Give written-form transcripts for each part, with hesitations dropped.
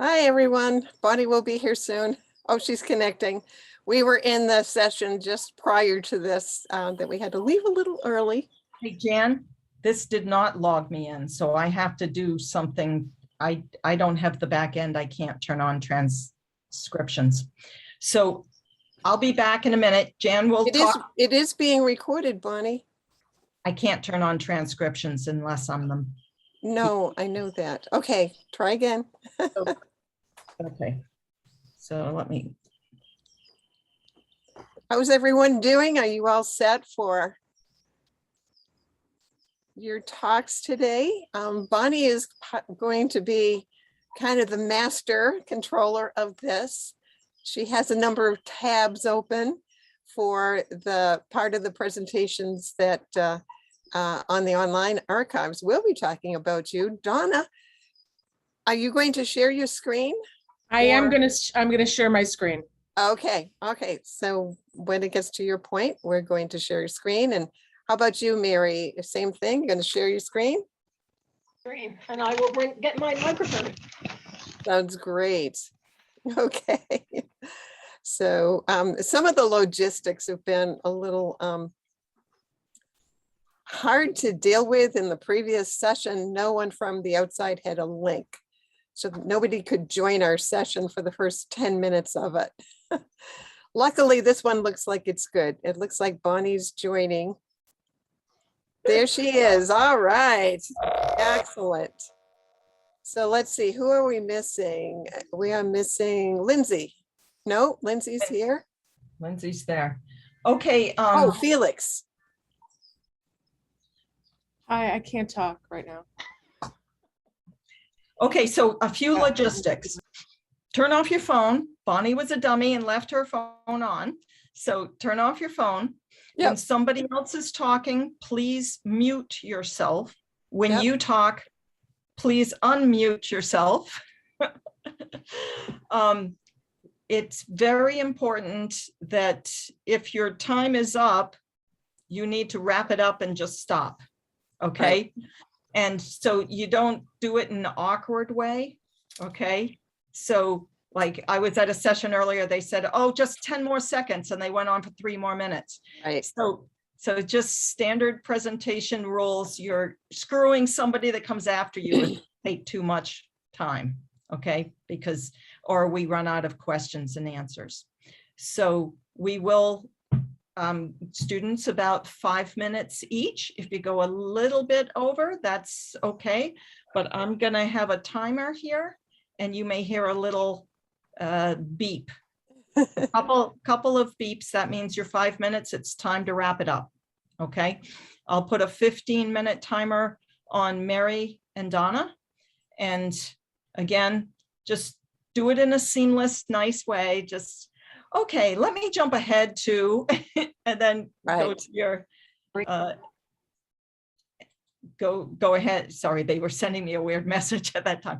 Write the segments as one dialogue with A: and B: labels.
A: Hi, everyone. Bonnie will be here soon. Oh, she's connecting. We were in the session just prior to this that we had to leave a little early.
B: Hey, Jan, this did not log me in, so I have to do something. I don't have the back end. I can't turn on transcriptions. So I'll be back in a minute. Jan will talk.
A: It is being recorded, Bonnie.
B: I can't turn on transcriptions unless I'm them.
A: No, I know that. Okay, try again.
B: Okay, so let me.
A: How's everyone doing? Are you all set for your talks today? Bonnie is going to be kind of the master controller of this. She has a number of tabs open for the part of the presentations that on the online archives. We'll be talking about you. Donna, are you going to share your screen?
C: I'm gonna share my screen.
A: Okay. So when it gets to your point, we're going to share your screen. And how about you, Mary? Same thing, you're going to share your screen?
D: And I will get my microphone.
A: Sounds great. Okay. So some of the logistics have been a little hard to deal with. In the previous session, no one from the outside had a link. So nobody could join our session for the first 10 minutes of it. Luckily, this one looks like it's good. It looks like Bonnie's joining. There she is. All right. Excellent. So let's see, who are we missing? We are missing Lindsay. No, Lindsay's here.
B: Lindsay's there. Okay.
A: Oh, Felix.
C: Hi, I can't talk right now.
B: Okay, so a few logistics. Turn off your phone. Bonnie was a dummy and left her phone on. So turn off your phone.
A: Yep.
B: When somebody else is talking, please mute yourself. When
A: Yep.
B: you talk, please unmute yourself. It's very important that if your time is up, you need to wrap it up and just stop. Okay.
A: Right.
B: And so you don't do it in an awkward way. Okay. So like I was at a session earlier, they said, oh, just 10 more seconds. And they went on for 3 more minutes.
A: Right.
B: So just standard presentation rules. You're screwing somebody that comes after you and take too much time. Okay. Because, or we run out of questions and answers. So we will students about 5 minutes each. If you go a little bit over, that's okay. But I'm gonna have a timer here and you may hear a little beep. couple of beeps. That means your 5 minutes, it's time to wrap it up. Okay. I'll put a 15-minute timer on Mary and Donna. And again, just do it in a seamless, nice way. Just, okay, let me jump ahead to, and then go to your, go ahead. Sorry, they were sending me a weird message at that time.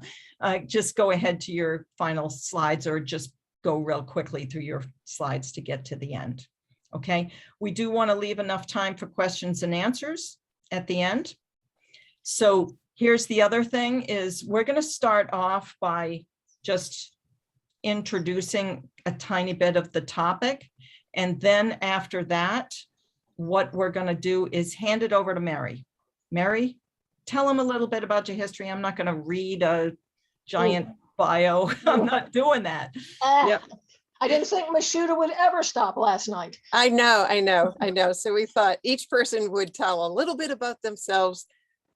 B: Just go ahead to your final slides or just go real quickly through your slides to get to the end. Okay, we do want to leave enough time for questions and answers at the end. So here's the other thing is we're going to start off by just introducing a tiny bit of the topic. And then after that, what we're going to do is hand it over to Mary. Mary, tell them a little bit about your history. I'm not going to read a giant bio. I'm not doing that.
A: Yep.
D: I didn't think my shooter would ever stop last night.
A: I know. So we thought each person would tell a little bit about themselves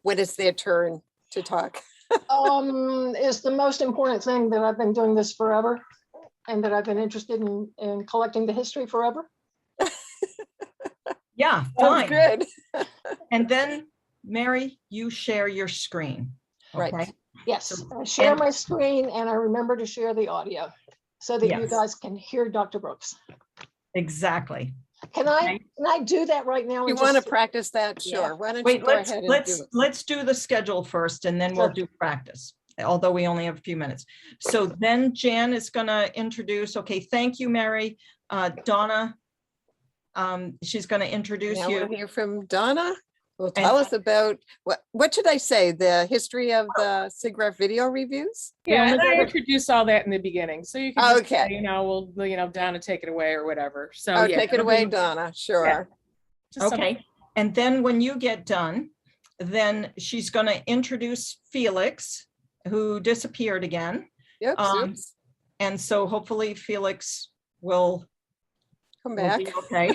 A: when it's their turn to talk.
D: Is the most important thing that I've been doing this forever and that I've been interested in collecting the history forever.
B: Yeah, fine.
A: Good.
B: And then Mary, you share your screen. Okay?
A: Right.
D: Yes, I share my screen and I remember to share the audio so that you guys can hear Dr. Brooks.
B: Exactly.
D: Can I do that right now?
A: You want to practice that? Sure.
D: Yeah.
A: Why don't
B: Wait,
A: you go ahead and do it?
B: let's do the schedule first and then we'll do practice, although we only have a few minutes. So then Jan is going to introduce. Okay, thank you, Mary. Donna, she's going to introduce
A: Now
B: you.
A: we'll hear from Donna. Well,
B: And-
A: tell us about, what should I say? The history of the SIGGRAPH video reviews?
C: Yeah,
B: only
C: and I
B: got it-
C: introduced all that in the beginning, so you can just,
A: Okay.
C: say, we'll, Donna, take it away or whatever. So
A: Oh,
C: yeah,
A: take it
C: it'll
A: away,
C: be
A: Donna. Sure.
C: just some-
B: Okay, and then when you get done, then she's going to introduce Felix, who disappeared again.
A: Yep,
B: Oops. And so hopefully Felix will
A: come
B: will
A: back.
B: be okay.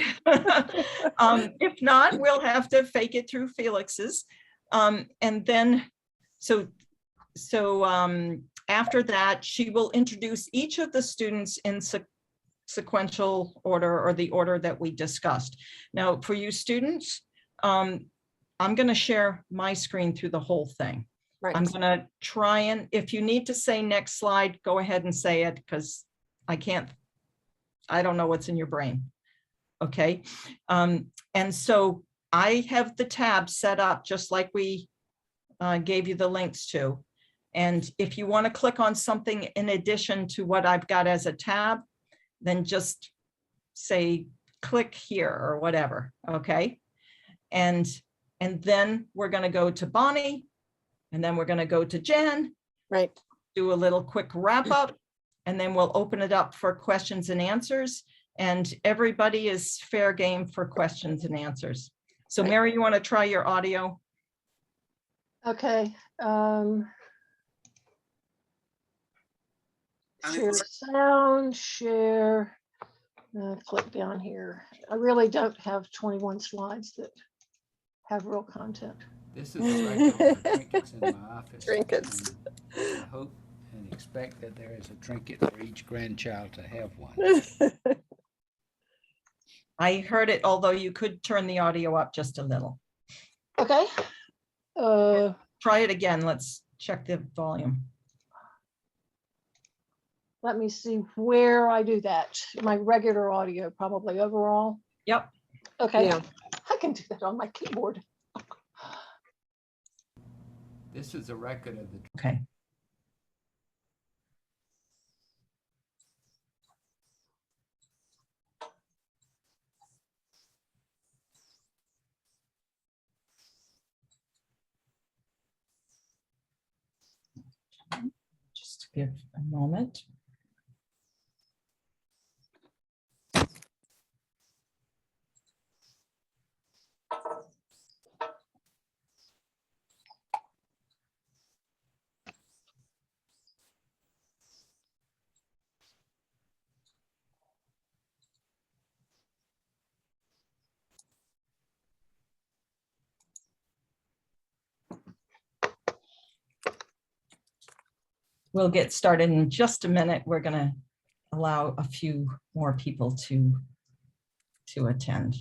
B: If not, we'll have to fake it through Felix's. And then, so after that, she will introduce each of the students in sequential order, or the order that we discussed. Now, for you students, I'm going to share my screen through the whole thing.
A: Right.
B: I'm going to try, and if you need to say next slide, go ahead and say it, because I don't know what's in your brain. Okay. And so I have the tab set up just like we gave you the links to. And if you want to click on something in addition to what I've got as a tab, then just say click here or whatever. Okay. And then we're going to go to Bonnie, and then we're going to go to Jen,
A: Right.
B: do a little quick wrap up, and then we'll open it up for questions and answers. And everybody is fair game for questions and answers. So
A: Right.
B: Mary, you want to try your audio?
D: Okay. Share sound, share, click down here. I really don't have 21 slides that have real content.
E: This is a record for trinkets in my office.
A: Trinkets.
E: And I hope and expect that there is a trinket for each grandchild to have one.
B: I heard it, although you could turn the audio up just a little.
D: Okay.
B: Try it again. Let's check the volume.
D: Let me see where I do that. My regular audio, probably overall.
B: Yep.
D: Okay.
A: Yeah.
D: I can do that on my keyboard.
E: This is a record of the
B: Okay. Just give a moment. We'll get started in just a minute. We're going to allow a few more people to attend.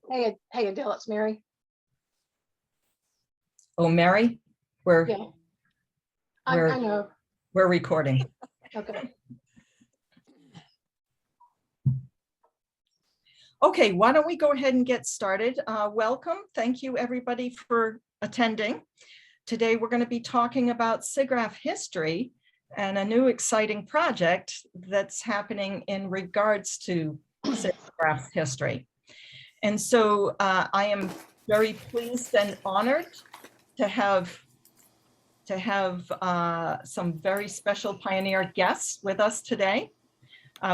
D: Hey, Adele, it's Mary.
B: Oh, Mary, we're
D: Yeah. I
B: Where-
D: know.
B: we're recording.
D: Okay.
B: Okay, why don't we go ahead and get started? Welcome. Thank you, everybody, for attending. Today, we're going to be talking about SIGGRAPH history and a new exciting project that's happening in regards to SIGGRAPH history. And so I am very pleased and honored to have some very special pioneer guests with us today.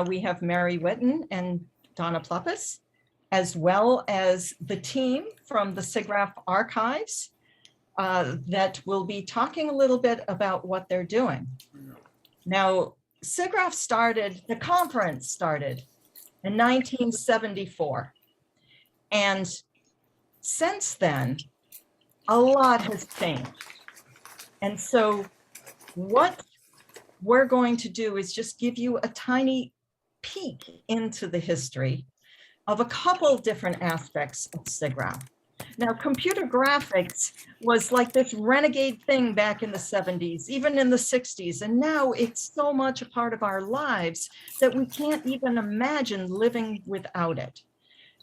B: We have Mary Whitten and Donna Pluppis, as well as the team from the SIGGRAPH archives that will be talking a little bit about what they're doing. Now, SIGGRAPH the conference started in 1974. And since then, a lot has changed. And so what we're going to do is just give you a tiny peek into the history of a couple different aspects of SIGGRAPH. Now, computer graphics was like this renegade thing back in the 70s, even in the 60s, and now it's so much a part of our lives that we can't even imagine living without it.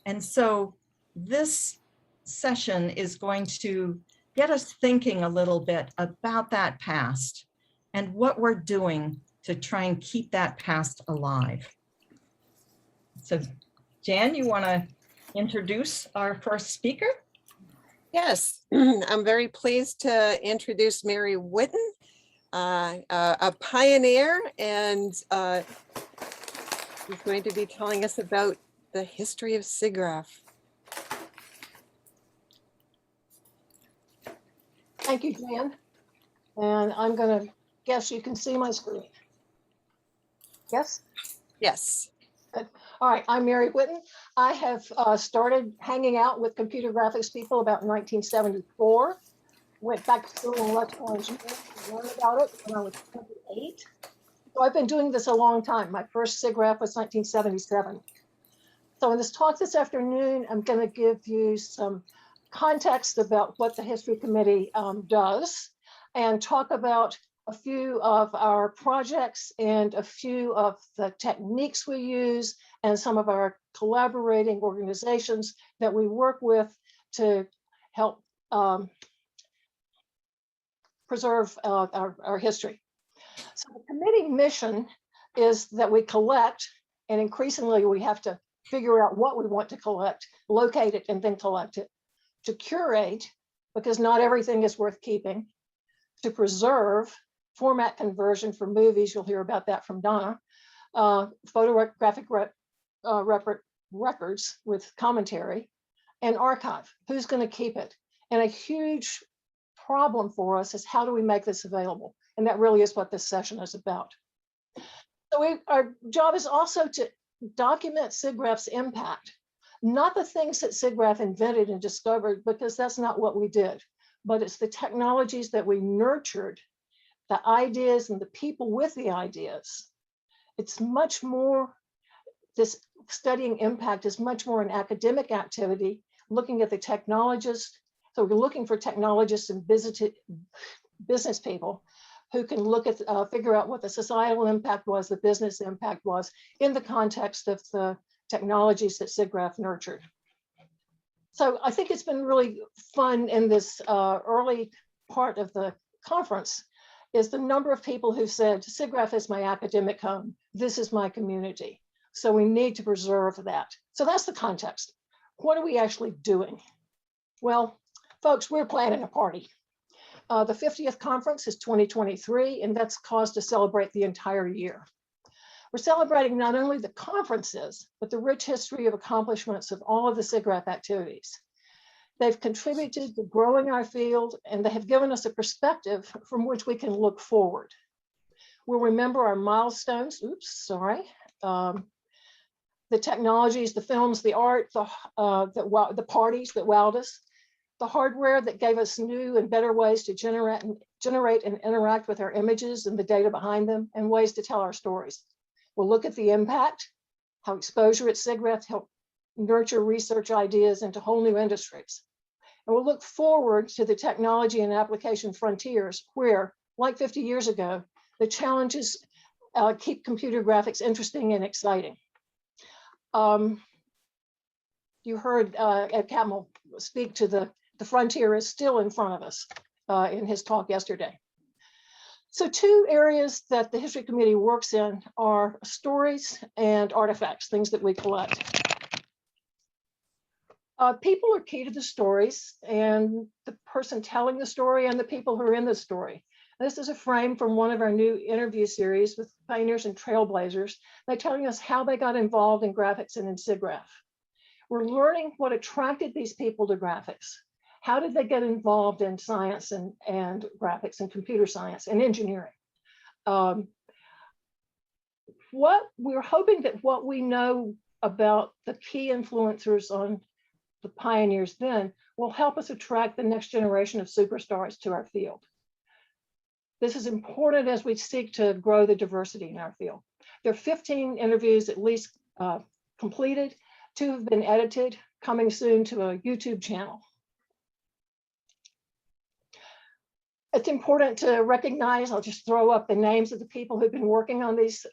B: And so this session is going to get us thinking a little bit about that past and what we're doing to try and keep that past alive. So Jan, you want to introduce our first speaker?
A: Yes, I'm very pleased to introduce Mary Whitten, a pioneer, and she's going to be telling us about the history of SIGGRAPH.
D: Thank you, Jan. And I'm going to guess you can see my screen. Yes?
A: Yes.
D: All right, I'm Mary Whitten. I have started hanging out with computer graphics people about 1974. Went back to school in electrical engineering to learn about it when I was 28. So I've been doing this a long time. My first SIGGRAPH was 1977. So in this talk this afternoon, I'm going to give you some context about what the History Committee does and talk about a few of our projects and a few of the techniques we use and some of our collaborating organizations that we work with to help preserve our history. So the committee mission is that we collect, and increasingly we have to figure out what we want to collect, locate it, and then collect it, to curate, because not everything is worth keeping, to preserve, format conversion for movies, you'll hear about that from Donna, photographic records with commentary, and archive. Who's going to keep it? And a huge problem for us is how do we make this available? And that really is what this session is about. So our job is also to document SIGGRAPH's impact, not the things that SIGGRAPH invented and discovered, because that's not what we did, but it's the technologies that we nurtured, the ideas and the people with the ideas. It's much more, this studying impact is much more an academic activity, looking at the technologists. So we're looking for technologists and business people who can look at, figure out what the societal impact was, the business impact was in the context of the technologies that SIGGRAPH nurtured. So I think it's been really fun in this early part of the conference is the number of people who said, SIGGRAPH is my academic home. This is my community. So we need to preserve that. So that's the context. What are we actually doing? Well, folks, we're planning a party. The 50th conference is 2023, and that's cause to celebrate the entire year. We're celebrating not only the conferences, but the rich history of accomplishments of all of the SIGGRAPH activities. They've contributed to growing our field, and they have given us a perspective from which we can look forward. We'll remember our milestones, the technologies, the films, the art, the parties that wowed us, the hardware that gave us new and better ways to generate and interact with our images and the data behind them, and ways to tell our stories. We'll look at the impact, how exposure at SIGGRAPH helped nurture research ideas into whole new industries. And we'll look forward to the technology and application frontiers where, like 50 years ago, the challenges keep computer graphics interesting and exciting. You heard Ed Catmull speak to the frontier is still in front of us in his talk yesterday. So two areas that the History Committee works in are stories and artifacts, things that we collect. People are key to the stories, and the person telling the story and the people who are in the story. This is a frame from one of our new interview series with pioneers and trailblazers. They're telling us how they got involved in graphics and in SIGGRAPH. We're learning what attracted these people to graphics. How did they get involved in science and graphics and computer science and engineering? What we're hoping that what we know about the key influencers on the pioneers then will help us attract the next generation of superstars to our field. This is important as we seek to grow the diversity in our field. There are 15 interviews at least completed. 2 have been edited, coming soon to a YouTube channel. It's important to recognize, I'll just throw up the names of the people who've been working on these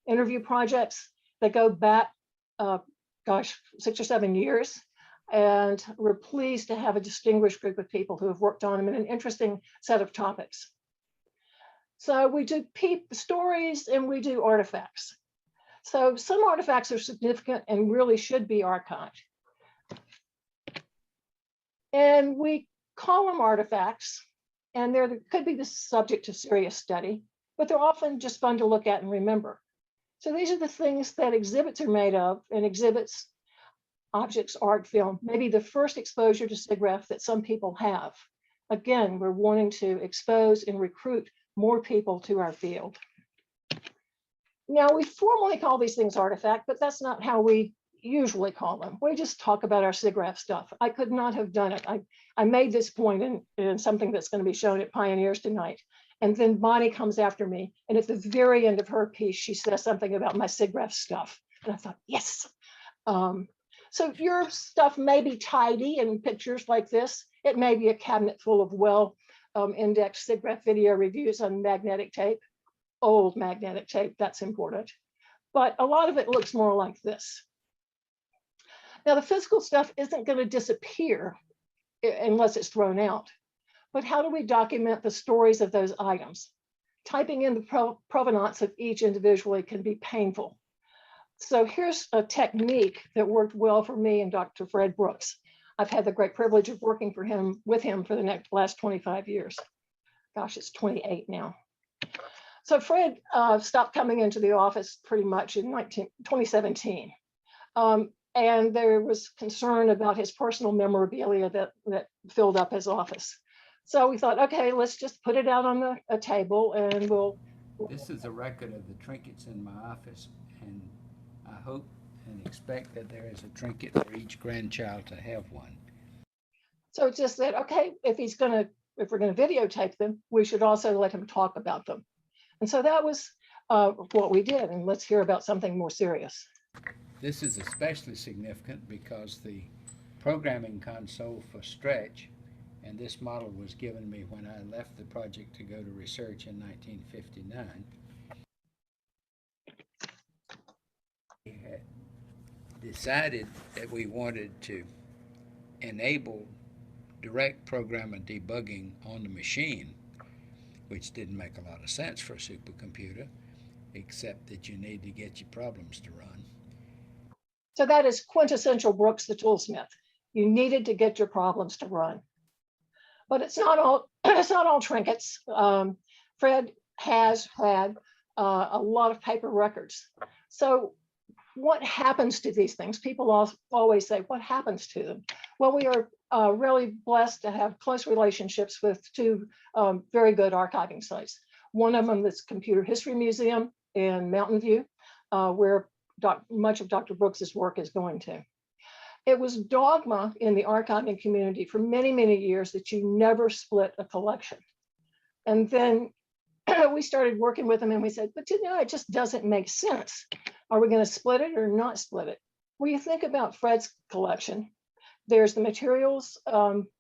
D: interview projects. They go back, 6 or 7 years. And we're pleased to have a distinguished group of people who have worked on them in an interesting set of topics. So we do stories and we do artifacts. So some artifacts are significant and really should be archived. And we call them artifacts, and they could be the subject of serious study, but they're often just fun to look at and remember. So these are the things that exhibits are made of, and exhibits, objects, art, film, maybe the first exposure to SIGGRAPH that some people have. Again, we're wanting to expose and recruit more people to our field. Now, we formally call these things artifact, but that's not how we usually call them. We just talk about our SIGGRAPH stuff. I could not have done it. I made this point in something that's going to be shown at Pioneers tonight. And then Bonnie comes after me. And at the very end of her piece, she says something about my SIGGRAPH stuff. And I thought, yes. So your stuff may be tidy in pictures like this. It may be a cabinet full of well-indexed SIGGRAPH video reviews on magnetic tape, old magnetic tape, that's important. But a lot of it looks more like this. Now, the physical stuff isn't going to disappear unless it's thrown out. But how do we document the stories of those items? Typing in the provenance of each individually can be painful. So here's a technique that worked well for me and Dr. Fred Brooks. I've had the great privilege of working with him for the last 25 years. Gosh, it's 28 now. So Fred stopped coming into the office pretty much in 2017. And there was concern about his personal memorabilia that filled up his office. So we thought, okay, let's just put it out on a table and we'll.
E: This is a record of the trinkets in my office, and I hope and expect that there is a trinket for each grandchild to have one.
D: So it's just that, okay, if we're gonna videotape them, we should also let him talk about them. And so that was what we did. And let's hear about something more serious.
E: This is especially significant because the programming console for Stretch, and this model was given me when I left the project to go to research in 1959. We had decided that we wanted to enable direct programmer debugging on the machine, which didn't make a lot of sense for a supercomputer, except that you need to get your problems to run.
D: So that is quintessential Brooks the toolsmith. You needed to get your problems to run. But it's not all trinkets. Fred has had a lot of paper records. So what happens to these things? People always say, what happens to them? Well, we are really blessed to have close relationships with two very good archiving sites. One of them is Computer History Museum in Mountain View, where much of Dr. Brooks's work is going to. It was dogma in the archiving community for many, many years that you never split a collection. And then we started working with them and we said, but you know, it just doesn't make sense. Are we going to split it or not split it? When you think about Fred's collection, there's the materials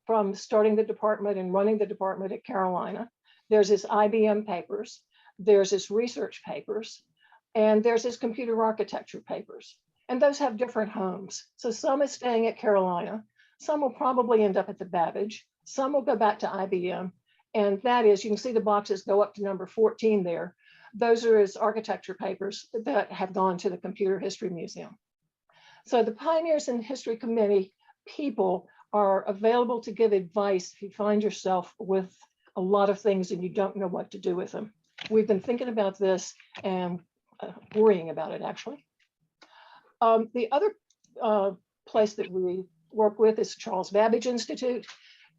D: from starting the department and running the department at Carolina. There's his IBM papers. There's his research papers. And there's his computer architecture papers. And those have different homes. So some is staying at Carolina. Some will probably end up at the Babbage. Some will go back to IBM. And that is, you can see the boxes go up to number 14 there. Those are his architecture papers that have gone to the Computer History Museum. So the Pioneers in History Committee people are available to give advice if you find yourself with a lot of things and you don't know what to do with them. We've been thinking about this and worrying about it, actually. The other place that we work with is Charles Babbage Institute.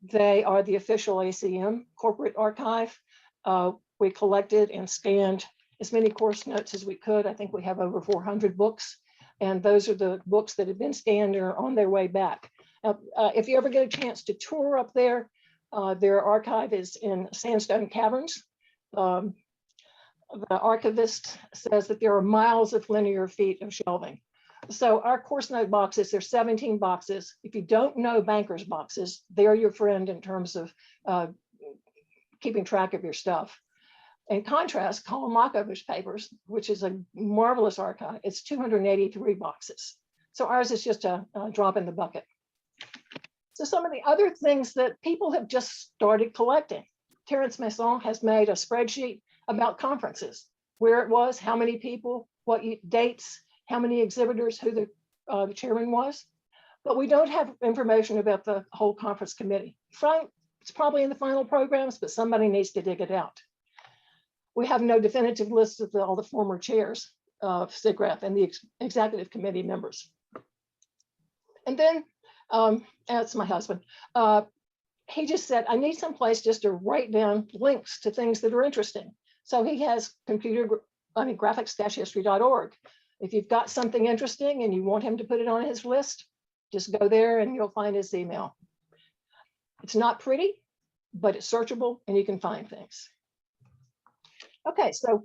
D: They are the official ACM corporate archive. We collected and scanned as many course notes as we could. I think we have over 400 books, and those are the books that have been scanned or are on their way back. Now, if you ever get a chance to tour up there, their archive is in sandstone caverns. The archivist says that there are miles of linear feet of shelving. So our course note boxes, there's 17 boxes. If you don't know bankers boxes, they're your friend in terms of keeping track of your stuff. In contrast, Kolomakovich's papers, which is a marvelous archive, it's 283 boxes. So ours is just a drop in the bucket. So some of the other things that people have just started collecting. Terrence Masson has made a spreadsheet about conferences, where it was, how many people, what dates, how many exhibitors, who the chairman was. But we don't have information about the whole conference committee. It's probably in the final programs, but somebody needs to dig it out. We have no definitive list of all the former chairs of SIGGRAPH and the executive committee members. And then, that's my husband. He just said, I need some place just to write down links to things that are interesting. So he has graphics-history.org. If you've got something interesting and you want him to put it on his list, just go there and you'll find his email. It's not pretty, but it's searchable and you can find things. Okay, so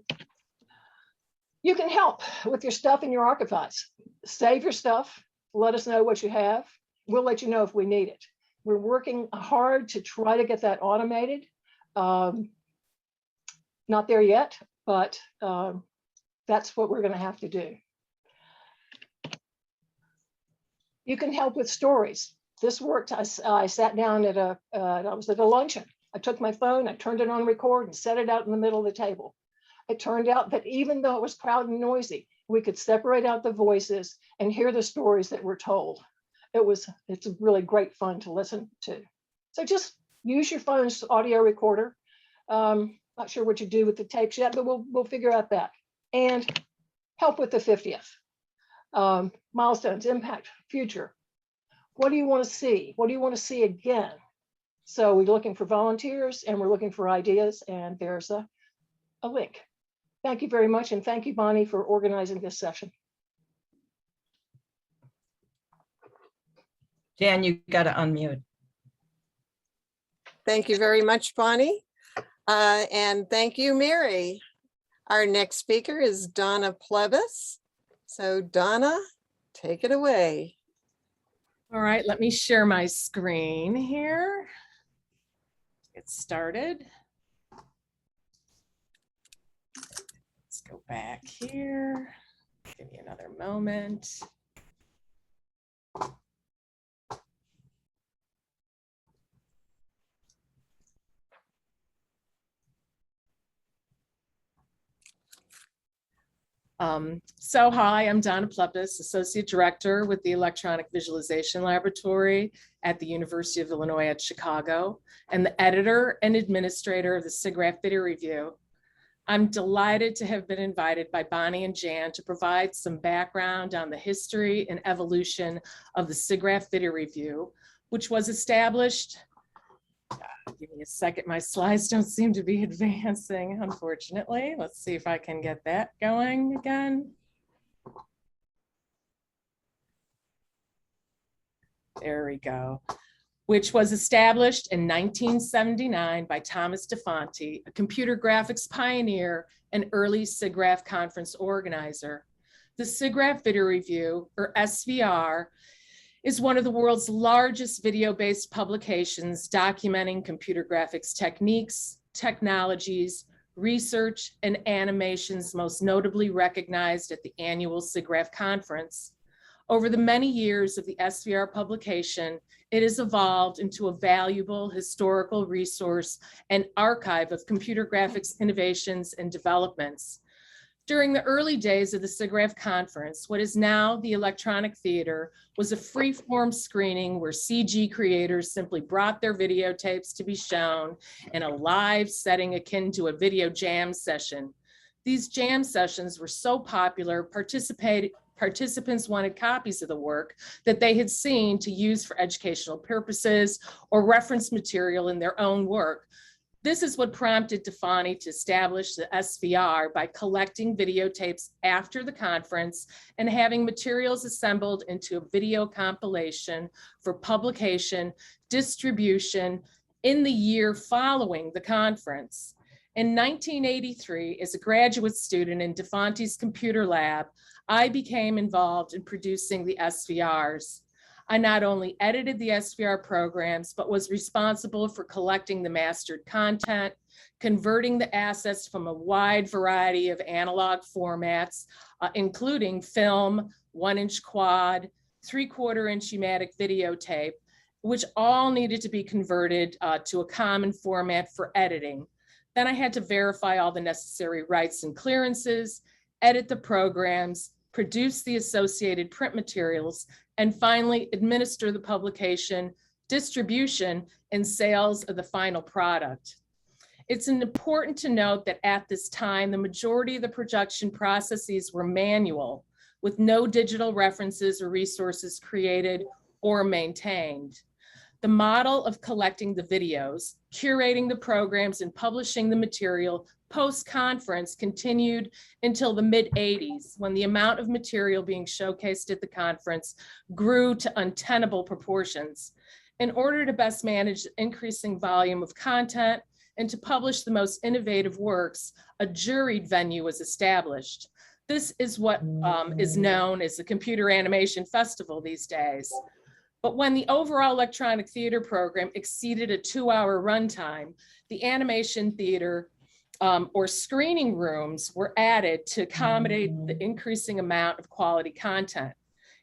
D: you can help with your stuff in your archives. Save your stuff. Let us know what you have. We'll let you know if we need it. We're working hard to try to get that automated. Not there yet, but that's what we're going to have to do. You can help with stories. This worked. I sat down at I was at a luncheon. I took my phone, I turned it on record and set it out in the middle of the table. It turned out that even though it was crowded and noisy, we could separate out the voices and hear the stories that were told. It's really great fun to listen to. So just use your phone's audio recorder. Not sure what you do with the tapes yet, but we'll figure out that. And help with the 50th. Milestones, impact, future. What do you want to see? What do you want to see again? So we're looking for volunteers and we're looking for ideas, and there's a link. Thank you very much. And thank you, Bonnie, for organizing this session.
B: Jan, you got to unmute.
A: Thank you very much, Bonnie. And thank you, Mary. Our next speaker is Donna Plebis. So Donna, take it away.
C: All right, let me share my screen here. Get started. Let's go back here. Give me another moment. So hi, I'm Donna Plebis, Associate Director with the Electronic Visualization Laboratory at the University of Illinois at Chicago, and the editor and administrator of the SIGGRAPH Video Review. I'm delighted to have been invited by Bonnie and Jan to provide some background on the history and evolution of the SIGGRAPH Video Review, which was established. Give me a second, my slides don't seem to be advancing, unfortunately. Let's see if I can get that going again. There we go. Which was established in 1979 by Thomas DeFonte, a computer graphics pioneer and early SIGGRAPH conference organizer. The SIGGRAPH Video Review, or SVR, is one of the world's largest video-based publications documenting computer graphics techniques, technologies, research, and animations most notably recognized at the annual SIGGRAPH conference. Over the many years of the SVR publication, it has evolved into a valuable historical resource and archive of computer graphics innovations and developments. During the early days of the SIGGRAPH conference, what is now the Electronic Theater was a free-form screening where CG creators simply brought their videotapes to be shown in a live setting akin to a video jam session. These jam sessions were so popular, participants wanted copies of the work that they had seen to use for educational purposes or reference material in their own work. This is what prompted DeFonte to establish the SVR by collecting videotapes after the conference and having materials assembled into a video compilation for publication, distribution in the year following the conference. In 1983, as a graduate student in DeFonte's computer lab, I became involved in producing the SVRs. I not only edited the SVR programs, but was responsible for collecting the mastered content, converting the assets from a wide variety of analog formats, including film, 1-inch quad, 3/4-inch U-matic videotape, which all needed to be converted to a common format for editing. Then I had to verify all the necessary rights and clearances, edit the programs, produce the associated print materials, and finally administer the publication, distribution, and sales of the final product. It's important to note that at this time, the majority of the production processes were manual, with no digital references or resources created or maintained. The model of collecting the videos, curating the programs, and publishing the material post-conference continued until the mid-'80s, when the amount of material being showcased at the conference grew to untenable proportions. In order to best manage the increasing volume of content and to publish the most innovative works, a juried venue was established. This is what is known as the Computer Animation Festival these days. But when the overall electronic theater program exceeded a 2-hour runtime, the animation theater or screening rooms were added to accommodate the increasing amount of quality content.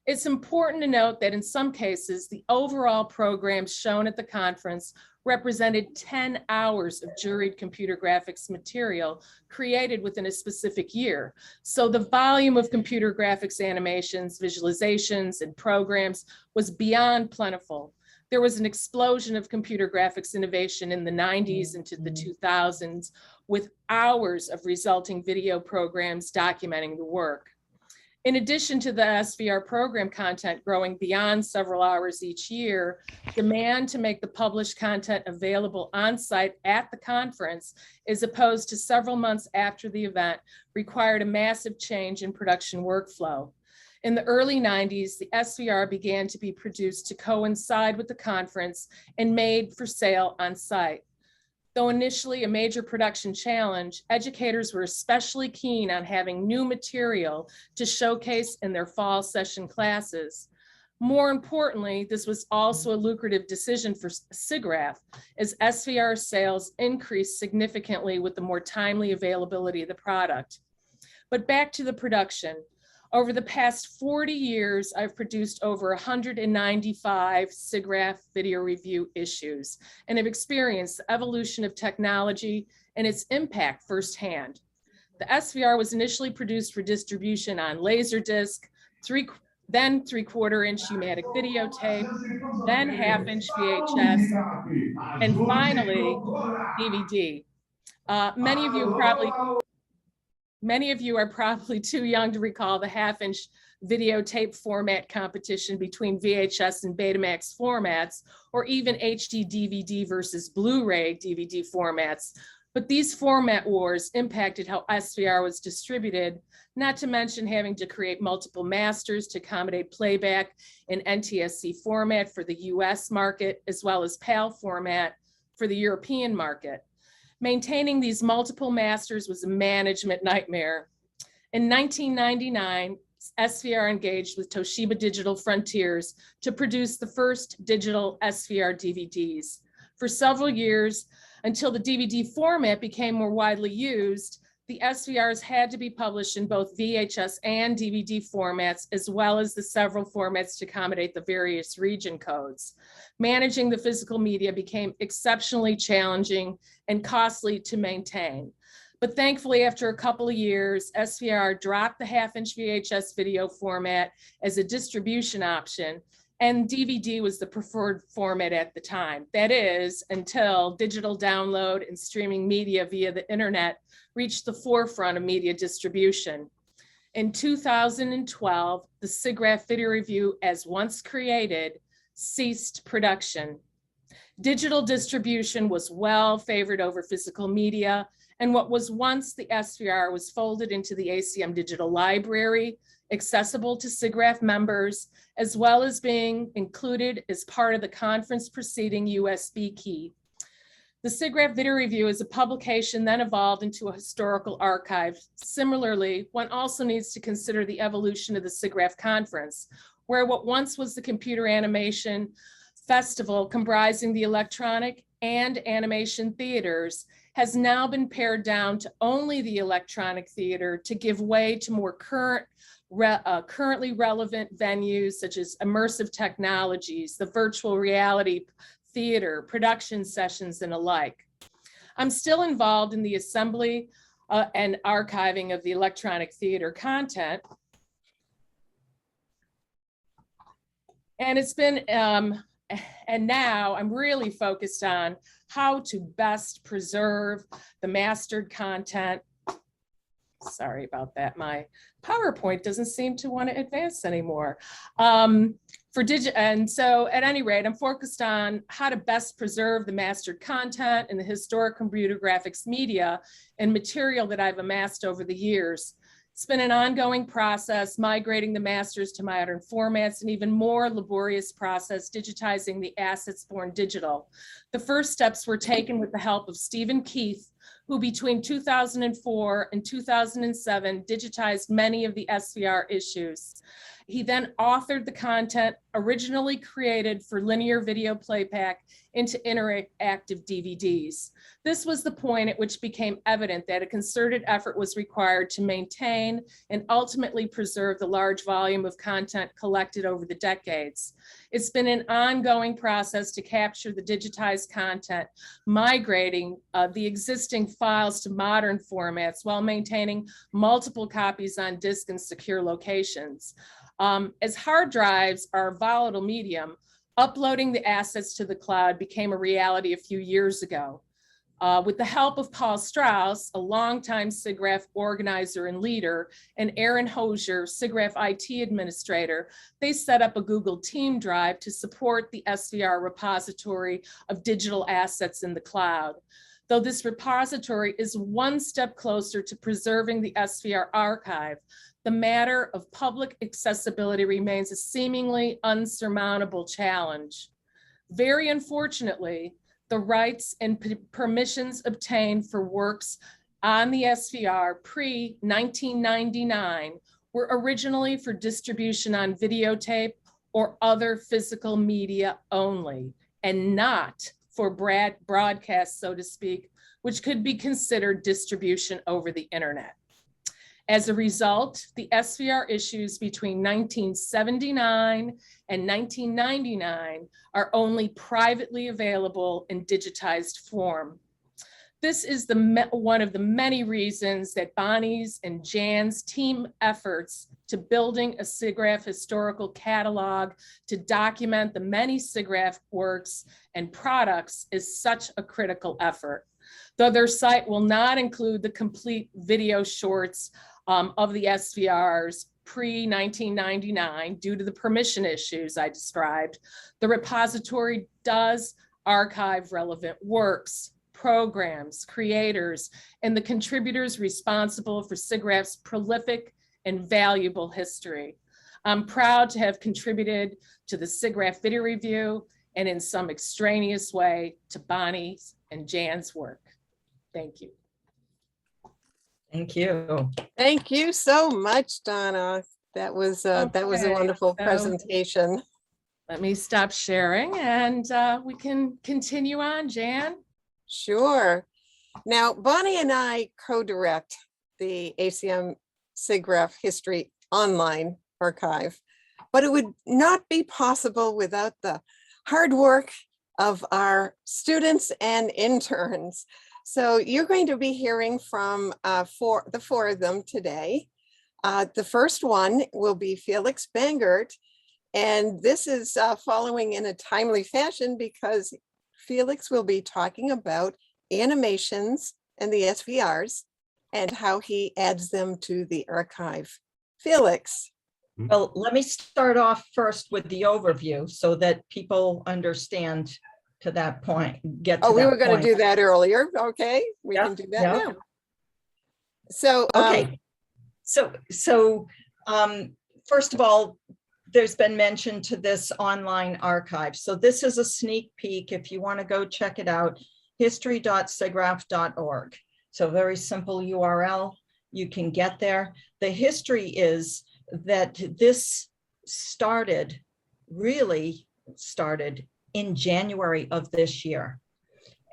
C: It's important to note that in some cases, the overall programs shown at the conference represented 10 hours of juried computer graphics material created within a specific year. So the volume of computer graphics animations, visualizations, and programs was beyond plentiful. There was an explosion of computer graphics innovation in the 90s into the 2000s, with hours of resulting video programs documenting the work. In addition to the SVR program content growing beyond several hours each year, demand to make the published content available on site at the conference, as opposed to several months after the event, required a massive change in production workflow. In the early 90s, the SVR began to be produced to coincide with the conference and made for sale on site. Though initially a major production challenge, educators were especially keen on having new material to showcase in their fall session classes. More importantly, this was also a lucrative decision for SIGGRAPH, as SVR sales increased significantly with the more timely availability of the product. But back to the production. Over the past 40 years, I've produced over 195 SIGGRAPH video review issues and have experienced the evolution of technology and its impact firsthand. The SVR was initially produced for distribution on Laserdisc, then 3/4-inch pneumatic videotape, then 1/2-inch VHS, and finally DVD. Many of you are probably too young to recall the 1/2-inch videotape format competition between VHS and Betamax formats, or even HD DVD versus Blu-ray DVD formats. But these format wars impacted how SVR was distributed, not to mention having to create multiple masters to accommodate playback in NTSC format for the US market, as well as PAL format for the European market. Maintaining these multiple masters was a management nightmare. In 1999, SVR engaged with Toshiba Digital Frontiers to produce the first digital SVR DVDs. For several years, until the DVD format became more widely used, the SVRs had to be published in both VHS and DVD formats, as well as the several formats to accommodate the various region codes. Managing the physical media became exceptionally challenging and costly to maintain. But thankfully, after a couple of years, SVR dropped the 1/2-inch VHS video format as a distribution option, and DVD was the preferred format at the time. That is, until digital download and streaming media via the internet reached the forefront of media distribution. In 2012, the SIGGRAPH Video Review, as once created, ceased production. Digital distribution was well favored over physical media, and what was once the SVR was folded into the ACM Digital Library, accessible to SIGGRAPH members, as well as being included as part of the conference proceeding USB key. The SIGGRAPH Video Review is a publication then evolved into a historical archive. Similarly, one also needs to consider the evolution of the SIGGRAPH conference, where what once was the Computer Animation Festival comprising the electronic and animation theaters has now been pared down to only the electronic theater to give way to more currently relevant venues such as immersive technologies, the virtual reality theater, production sessions, and alike. I'm still involved in the assembly and archiving of the electronic theater content. And it's been, and now I'm really focused on how to best preserve the mastered content. Sorry about that. My PowerPoint doesn't seem to want to advance anymore. And so at any rate, I'm focused on how to best preserve the mastered content in the historic computer graphics media and material that I've amassed over the years. It's been an ongoing process, migrating the masters to modern formats, and even more laborious process, digitizing the assets born digital. The first steps were taken with the help of Stephen Keith, who between 2004 and 2007 digitized many of the SVR issues. He then authored the content originally created for linear video playback into interactive DVDs. This was the point at which became evident that a concerted effort was required to maintain and ultimately preserve the large volume of content collected over the decades. It's been an ongoing process to capture the digitized content, migrating the existing files to modern formats while maintaining multiple copies on disk in secure locations. As hard drives are a volatile medium, uploading the assets to the cloud became a reality a few years ago. With the help of Paul Strauss, a longtime SIGGRAPH organizer and leader, and Aaron Hosier, SIGGRAPH IT administrator, they set up a Google Team Drive to support the SVR repository of digital assets in the cloud. Though this repository is one step closer to preserving the SVR archive, the matter of public accessibility remains a seemingly unsurmountable challenge. Very unfortunately, the rights and permissions obtained for works on the SVR pre-1999 were originally for distribution on videotape or other physical media only, and not for broadcast, so to speak, which could be considered distribution over the internet. As a result, the SVR issues between 1979 and 1999 are only privately available in digitized form. This is one of the many reasons that Bonnie's and Jan's team efforts to building a SIGGRAPH historical catalog to document the many SIGGRAPH works and products is such a critical effort. Though their site will not include the complete video shorts of the SVRs pre-1999 due to the permission issues I described, the repository does archive relevant works, programs, creators, and the contributors responsible for SIGGRAPH's prolific and valuable history. I'm proud to have contributed to the SIGGRAPH video review and in some extraneous way to Bonnie's and Jan's work. Thank you.
B: Thank you.
A: Thank you so much, Donna. That was a wonderful presentation.
C: Let me stop sharing and we can continue on, Jan.
A: Sure. Now, Bonnie and I co-direct the ACM SIGGRAPH History Online Archive, but it would not be possible without the hard work of our students and interns. So you're going to be hearing from the four of them today. The first one will be Felix Bangert, and this is following in a timely fashion because Felix will be talking about animations and the SVRs and how he adds them to the archive. Felix.
B: Well, let me start off first with the overview so that people understand to that point.
A: We were going to do that earlier. Okay, we can do that now. So,
B: okay. So first of all, there's been mention to this online archive. So this is a sneak peek. If you want to go check it out, history.siggraph.org. So very simple URL. You can get there. The history is that this really started in January of this year.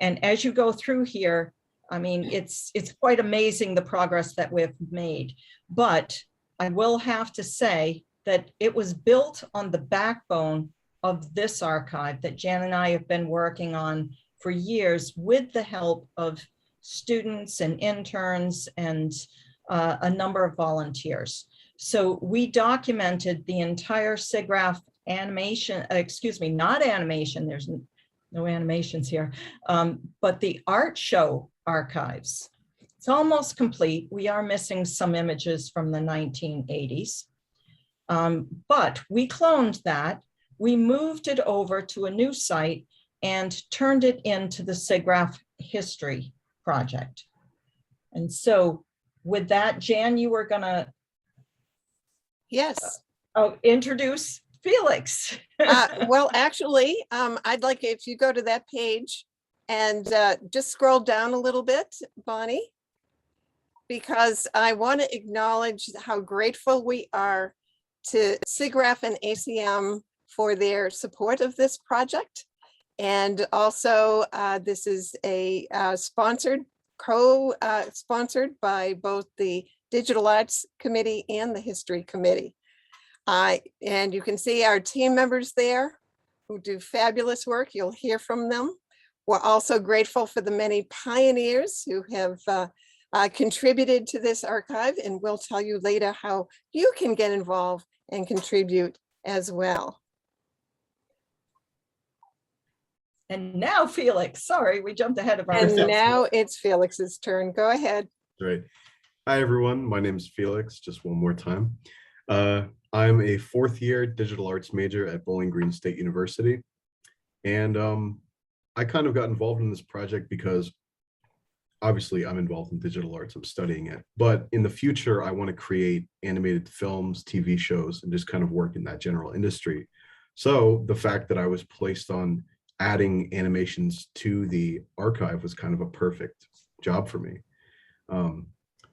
B: And as you go through here, I mean, it's quite amazing the progress that we've made. But I will have to say that it was built on the backbone of this archive that Jan and I have been working on for years with the help of students and interns and a number of volunteers. So we documented the entire SIGGRAPH animation, excuse me, not animation, there's no animations here, but the art show archives. It's almost complete. We are missing some images from the 1980s, but we cloned that. We moved it over to a new site and turned it into the SIGGRAPH History Project. And so with that, Jan, you were gonna
A: Yes.
B: introduce Felix.
A: Well, actually, I'd like if you go to that page and just scroll down a little bit, Bonnie, because I want to acknowledge how grateful we are to SIGGRAPH and ACM for their support of this project. And also, this is a co-sponsored by both the Digital Arts Committee and the History Committee. And you can see our team members there who do fabulous work. You'll hear from them. We're also grateful for the many pioneers who have contributed to this archive, and we'll tell you later how you can get involved and contribute as well.
B: And now Felix, sorry, we jumped ahead of
A: And
B: ourselves.
A: now it's Felix's turn. Go ahead.
F: Great. Hi, everyone. My name is Felix, just one more time. I'm a fourth-year digital arts major at Bowling Green State University. And I kind of got involved in this project because obviously I'm involved in digital arts, I'm studying it. But in the future, I want to create animated films, TV shows, and just kind of work in that general industry. So the fact that I was placed on adding animations to the archive was kind of a perfect job for me.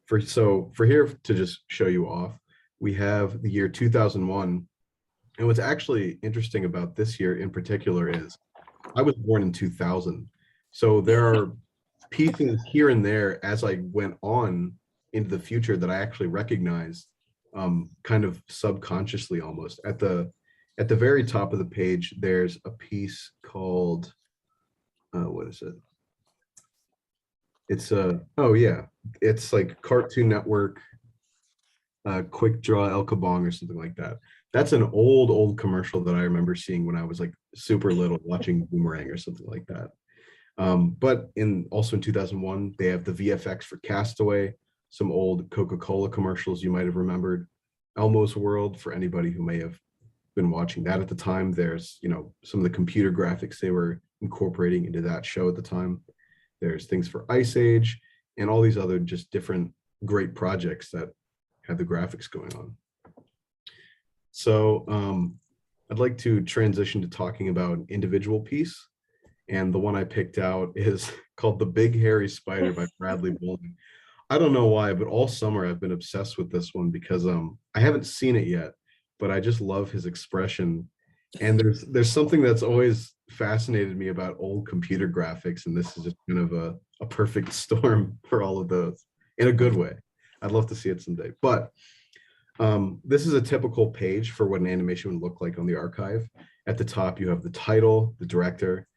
F: For here to just show you off, we have the year 2001. And what's actually interesting about this year in particular is I was born in 2000. So there are pieces here and there as I went on into the future that I actually recognized kind of subconsciously almost. At the very top of the page, there's a piece called, what is it? It's oh yeah, it's like Cartoon Network, Quick Draw El Kabong or something like that. That's an old commercial that I remember seeing when I was like super little, watching Boomerang or something like that. But also in 2001, they have the VFX for Castaway, some old Coca-Cola commercials you might have remembered, Elmo's World for anybody who may have been watching that at the time. There's, some of the computer graphics they were incorporating into that show at the time. There's things for Ice Age and all these other just different great projects that had the graphics going on. So I'd like to transition to talking about an individual piece. And the one I picked out is called The Big Hairy Spider by Bradley Bowling. I don't know why, but all summer I've been obsessed with this one because I haven't seen it yet, but I just love his expression. And there's something that's always fascinated me about old computer graphics, and this is just kind of a perfect storm for all of those in a good way. I'd love to see it someday. But this is a typical page for what an animation would look like on the archive. At the top, you have the title, the director.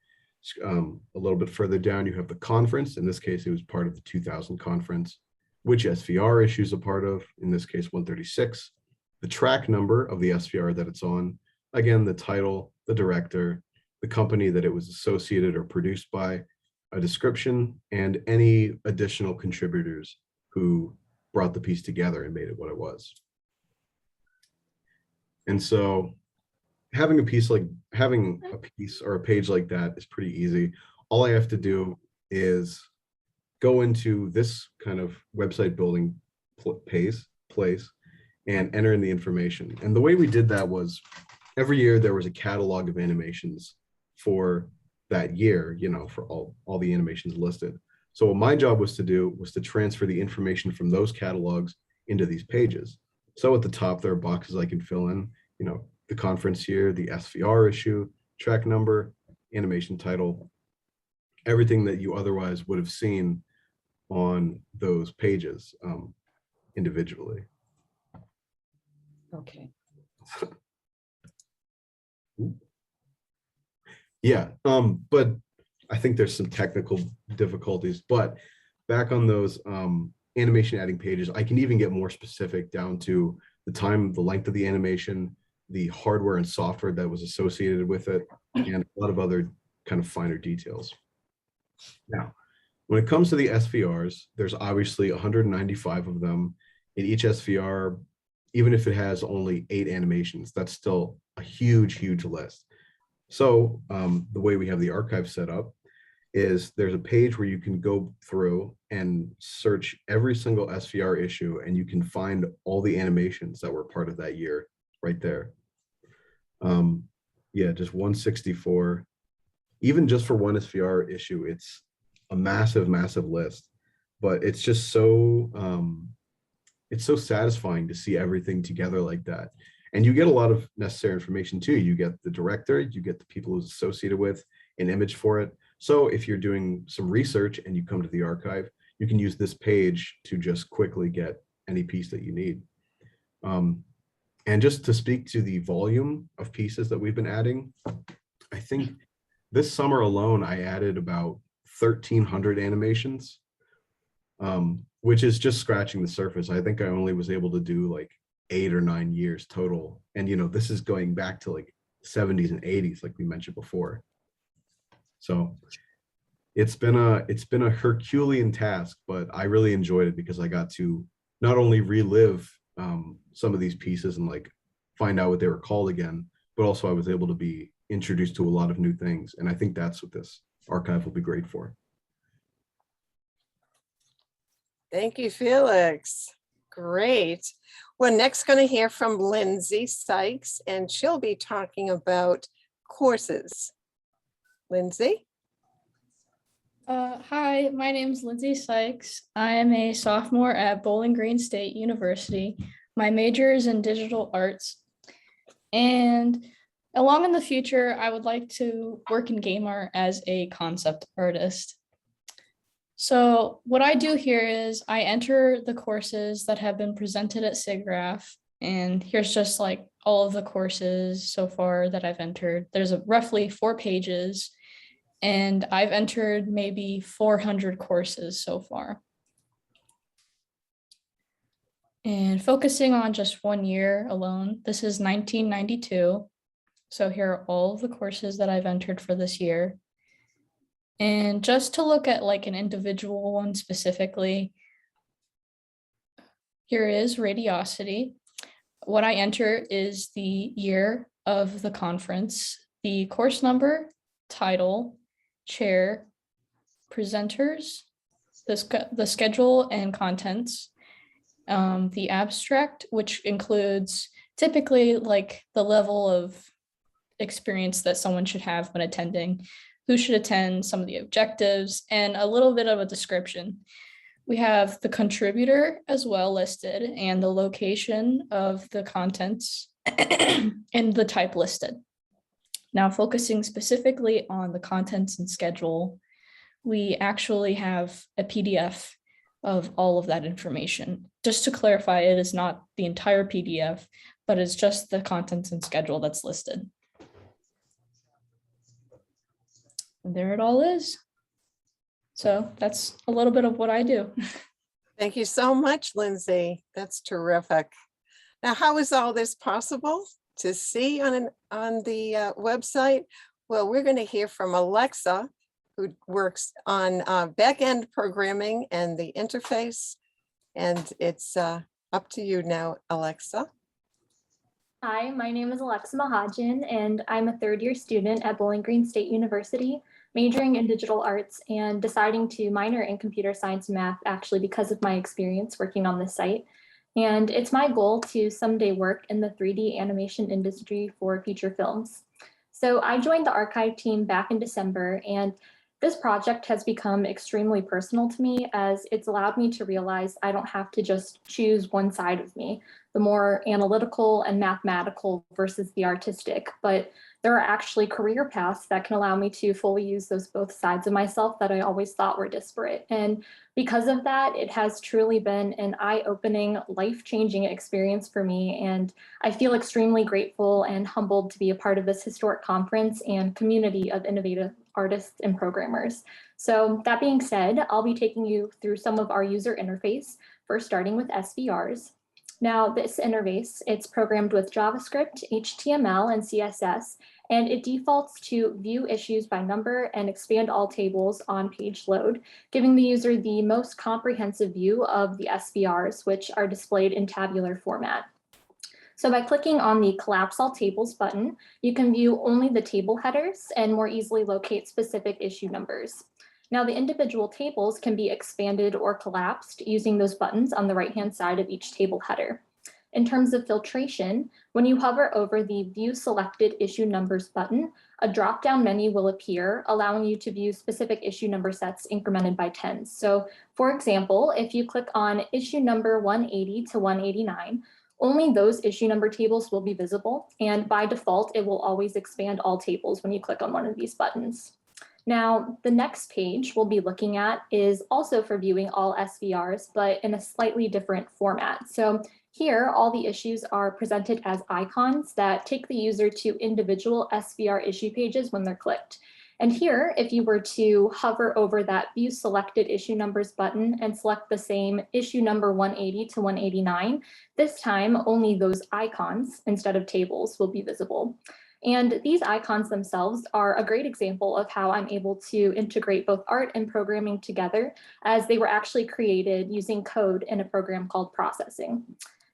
F: A little bit further down, you have the conference. In this case, it was part of the 2000 conference. Which SVR issue is a part of, in this case, 136. The track number of the SVR that it's on. Again, the title, the director, the company that it was associated or produced by, a description, and any additional contributors who brought the piece together and made it what it was. And so having a piece or a page like that is pretty easy. All I have to do is go into this kind of website building place and enter in the information. And the way we did that was every year there was a catalog of animations for that year, for all the animations listed. So what my job was to do was to transfer the information from those catalogs into these pages. So at the top, there are boxes I can fill in, the conference year, the SVR issue, track number, animation title, everything that you otherwise would have seen on those pages individually.
B: Okay.
F: Yeah, but I think there's some technical difficulties, but back on those animation adding pages, I can even get more specific down to the time, the length of the animation, the hardware and software that was associated with it, and a lot of other kind of finer details. Now, when it comes to the SVRs, there's obviously 195 of them. In each SVR, even if it has only 8 animations, that's still a huge, huge list. So the way we have the archive set up is there's a page where you can go through and search every single SVR issue, and you can find all the animations that were part of that year right there. Yeah, just 164. Even just for one SVR issue, it's a massive, massive list. But it's just so satisfying to see everything together like that. And you get a lot of necessary information too. You get the director, you get the people who's associated with an image for it. So if you're doing some research and you come to the archive, you can use this page to just quickly get any piece that you need. And just to speak to the volume of pieces that we've been adding, I think this summer alone, I added about 1,300 animations, which is just scratching the surface. I think I only was able to do like 8 or 9 years total. And, you know, this is going back to like 70s and 80s, like we mentioned before. So it's been a Herculean task, but I really enjoyed it because I got to not only relive some of these pieces and like find out what they were called again, but also I was able to be introduced to a lot of new things. And I think that's what this archive will be great for.
A: Thank you, Felix. Great. We're next going to hear from Lindsay Sykes, and she'll be talking about courses. Lindsay?
G: Hi, my name is Lindsay Sykes. I am a sophomore at Bowling Green State University. My major is in digital arts. And along in the future, I would like to work in game art as a concept artist. So what I do here is I enter the courses that have been presented at SIGGRAPH. And here's just like all of the courses so far that I've entered. There's roughly 4 pages. And I've entered maybe 400 courses so far. And focusing on just 1 year alone, this is 1992. So here are all of the courses that I've entered for this year. And just to look at like an individual one specifically, here is Radiosity. What I enter is the year of the conference, the course number, title, chair, presenters, the schedule and contents, the abstract, which includes typically like the level of experience that someone should have when attending, who should attend, some of the objectives, and a little bit of a description. We have the contributor as well listed and the location of the contents and the type listed. Now, focusing specifically on the contents and schedule, we actually have a PDF of all of that information. Just to clarify, it is not the entire PDF, but it's just the contents and schedule that's listed. And there it all is. So that's a little bit of what I do.
A: Thank you so much, Lindsay. That's terrific. Now, how is all this possible to see on the website? Well, we're going to hear from Alexa, who works on back-end programming and the interface. And it's up to you now, Alexa.
H: Hi, my name is Alexa Mahajan, and I'm a 3rd-year student at Bowling Green State University, majoring in digital arts and deciding to minor in computer science and math actually because of my experience working on this site. And it's my goal to someday work in the 3D animation industry for feature films. So I joined the archive team back in December, and this project has become extremely personal to me as it's allowed me to realize I don't have to just choose one side of me, the more analytical and mathematical versus the artistic, but there are actually career paths that can allow me to fully use those both sides of myself that I always thought were disparate. And because of that, it has truly been an eye-opening, life-changing experience for me. And I feel extremely grateful and humbled to be a part of this historic conference and community of innovative artists and programmers. So that being said, I'll be taking you through some of our user interface, first starting with SVRs. Now, this interface, it's programmed with JavaScript, HTML, and CSS, and it defaults to view issues by number and expand all tables on page load, giving the user the most comprehensive view of the SVRs, which are displayed in tabular format. So by clicking on the Collapse All Tables button, you can view only the table headers and more easily locate specific issue numbers. Now, the individual tables can be expanded or collapsed using those buttons on the right-hand side of each table header. In terms of filtration, when you hover over the View Selected Issue Numbers button, a drop-down menu will appear, allowing you to view specific issue number sets incremented by tens. So, for example, if you click on issue number 180 to 189, only those issue number tables will be visible, and by default, it will always expand all tables when you click on one of these buttons. Now, the next page we'll be looking at is also for viewing all SVRs, but in a slightly different format. So here, all the issues are presented as icons that take the user to individual SVR issue pages when they're clicked. And here, if you were to hover over that View Selected Issue Numbers button and select the same issue number 180 to 189, this time only those icons instead of tables will be visible. And these icons themselves are a great example of how I'm able to integrate both art and programming together, as they were actually created using code in a program called processing.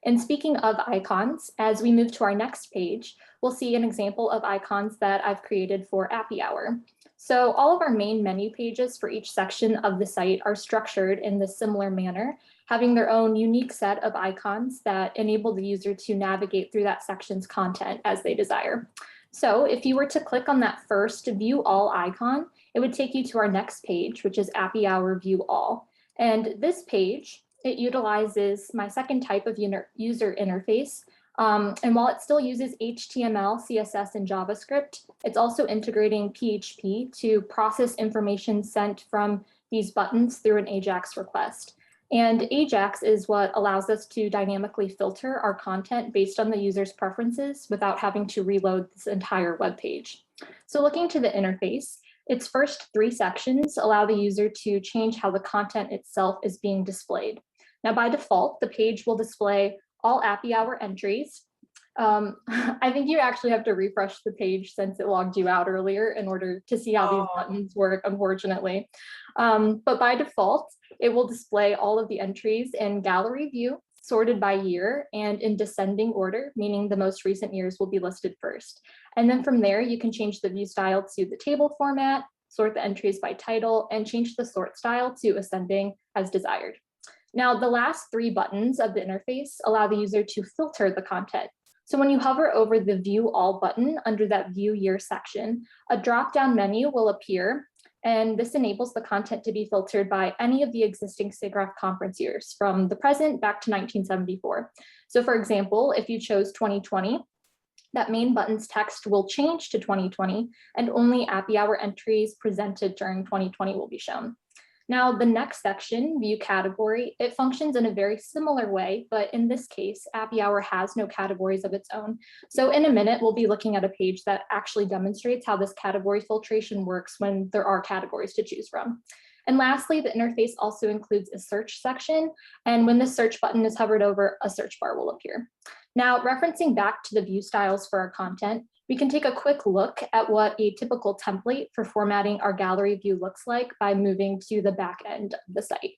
H: And speaking of icons, as we move to our next page, we'll see an example of icons that I've created for Appy Hour. So all of our main menu pages for each section of the site are structured in this similar manner, having their own unique set of icons that enable the user to navigate through that section's content as they desire. So if you were to click on that first View All icon, it would take you to our next page, which is Appy Hour View All. And this page, it utilizes my second type of user interface. And while it still uses HTML, CSS, and JavaScript, it's also integrating PHP to process information sent from these buttons through an AJAX request. And AJAX is what allows us to dynamically filter our content based on the user's preferences without having to reload this entire web page. So looking to the interface, its first three sections allow the user to change how the content itself is being displayed. Now, by default, the page will display all Appy Hour entries. I think you actually have to refresh the page since it logged you out earlier in order to see how these buttons work, unfortunately. But by default, it will display all of the entries in gallery view, sorted by year, and in descending order, meaning the most recent years will be listed first. And then from there, you can change the view style to the table format, sort the entries by title, and change the sort style to ascending as desired. Now, the last three buttons of the interface allow the user to filter the content. So when you hover over the View All button under that View Year section, a drop-down menu will appear, and this enables the content to be filtered by any of the existing SIGGRAPH conference years from the present back to 1974. So for example, if you chose 2020, that main button's text will change to 2020, and only Appy Hour entries presented during 2020 will be shown. Now, the next section, View Category, it functions in a very similar way, but in this case, Appy Hour has no categories of its own. So in a minute, we'll be looking at a page that actually demonstrates how this category filtration works when there are categories to choose from. And lastly, the interface also includes a search section, and when the search button is hovered over, a search bar will appear. Now, referencing back to the view styles for our content, we can take a quick look at what a typical template for formatting our gallery view looks like by moving to the back end of the site.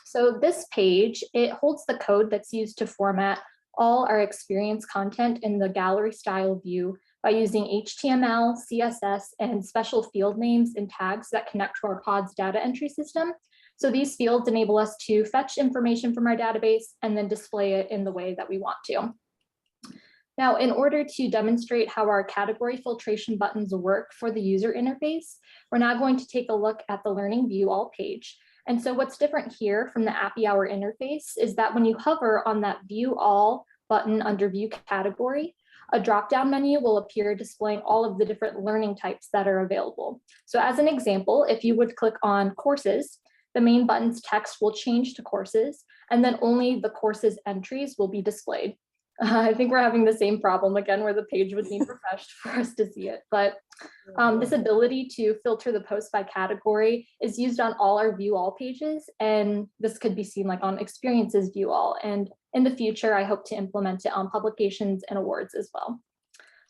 H: So this page, it holds the code that's used to format all our experience content in the gallery style view by using HTML, CSS, and special field names and tags that connect to our pod's data entry system. So these fields enable us to fetch information from our database and then display it in the way that we want to. Now, in order to demonstrate how our category filtration buttons work for the user interface, we're now going to take a look at the Learning View All page. And so what's different here from the Appy Hour interface is that when you hover on that View All button under View Category, a drop-down menu will appear displaying all of the different learning types that are available. So as an example, if you would click on Courses, the main button's text will change to Courses, and then only the courses entries will be displayed. I think we're having the same problem again, where the page would need refreshed for us to see it. But this ability to filter the post by category is used on all our View All pages, and this could be seen like on Experiences View All. And in the future, I hope to implement it on publications and awards as well.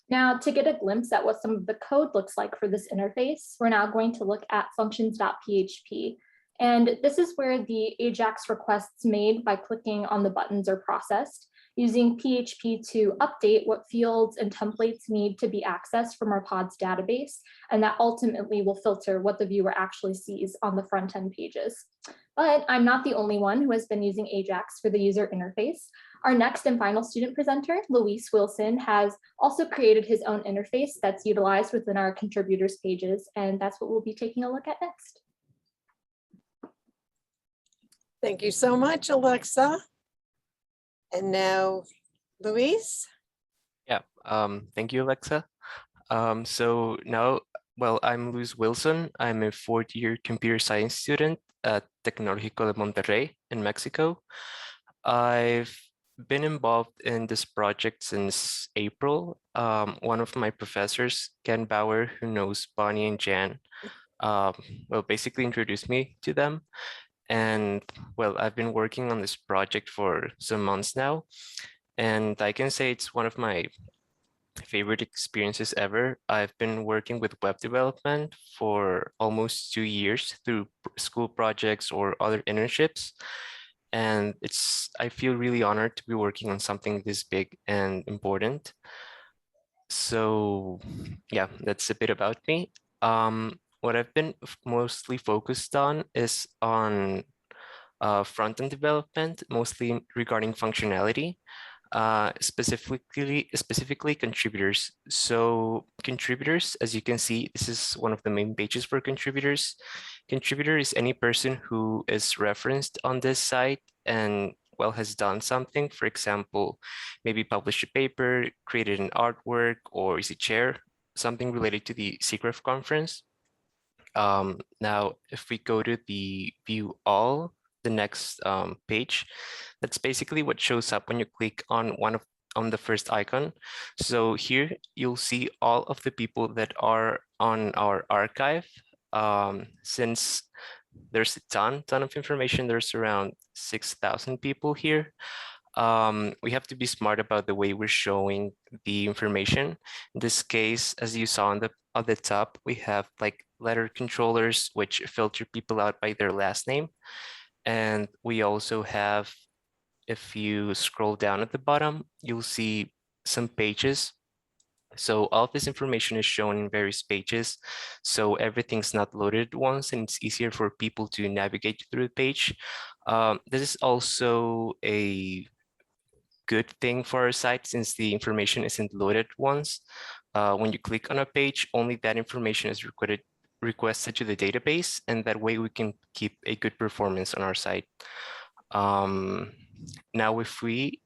H: Now, to get a glimpse at what some of the code looks like for this interface, we're now going to look at functions.php. And this is where the AJAX requests made by clicking on the buttons are processed, using PHP to update what fields and templates need to be accessed from our pods database, and that ultimately will filter what the viewer actually sees on the front end pages. But I'm not the only one who has been using AJAX for the user interface. Our next and final student presenter, Luis Wilson, has also created his own interface that's utilized within our contributors pages, and that's what we'll be taking a look at next.
A: Thank you so much, Alexa. And now, Luis?
I: Yeah, thank you, Alexa. So now, well, I'm Luis Wilson. I'm a fourth-year computer science student at Tecnológico de Monterrey in Mexico. I've been involved in this project since April. One of my professors, Ken Bauer, who knows Bonnie and Jan, well, basically introduced me to them. And well, I've been working on this project for some months now, and I can say it's one of my favorite experiences ever. I've been working with web development for almost 2 years through school projects or other internships. And I feel really honored to be working on something this big and important. So yeah, that's a bit about me. What I've been mostly focused on is on front-end development, mostly regarding functionality, specifically contributors. So contributors, as you can see, this is one of the main pages for contributors. Contributor is any person who is referenced on this site and well has done something. For example, maybe published a paper, created an artwork, or is a chair, something related to the SIGGRAPH conference. Now, if we go to the View All, the next page, that's basically what shows up when you click on on the first icon. So here you'll see all of the people that are on our archive. Since there's a ton of information, there's around 6,000 people here. We have to be smart about the way we're showing the information. In this case, as you saw on the top, we have like letter controllers, which filter people out by their last name. And we also have, if you scroll down at the bottom, you'll see some pages. So all of this information is shown in various pages. So everything's not loaded at once, and it's easier for people to navigate through the page. This is also a good thing for our site since the information isn't loaded once. When you click on a page, only that information is requested to the database, and that way we can keep a good performance on our site. Now, if we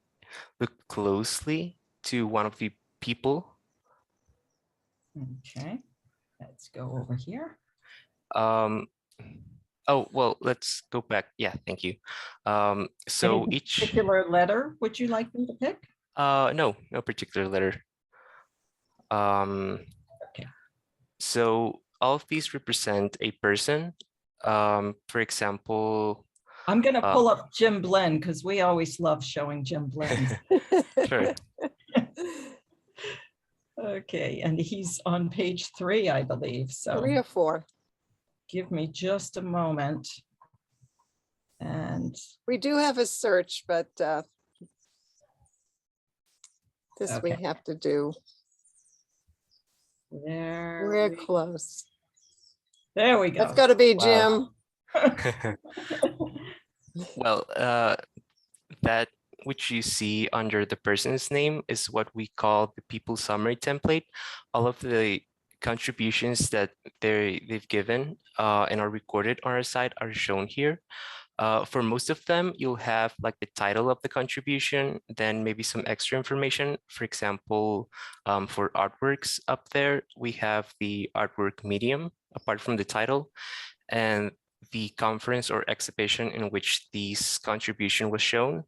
I: look closely to one of the people.
B: Okay, let's go over here.
I: Oh, well, let's go back. Yeah, thank you. So
B: Any
I: each
B: particular letter would you like me to pick?
I: no particular letter.
B: Okay.
I: So all of these represent a person. For example,
B: I'm going to pull up Jim Blend because we always love showing Jim Blend.
I: Sure.
B: Okay, and he's on page 3, I believe. So
A: 3 or 4.
B: Give me just a moment. And
A: We do have a search, but this we
B: Okay.
A: have to do. We're close.
B: There we go.
A: That's got to be
I: Wow.
A: Jim.
I: Well, that which you see under the person's name is what we call the people summary template. All of the contributions that they've given and are recorded on our site are shown here. For most of them, you'll have like the title of the contribution, then maybe some extra information. For example, for artworks up there, we have the artwork medium apart from the title, and the conference or exhibition in which these contribution was shown.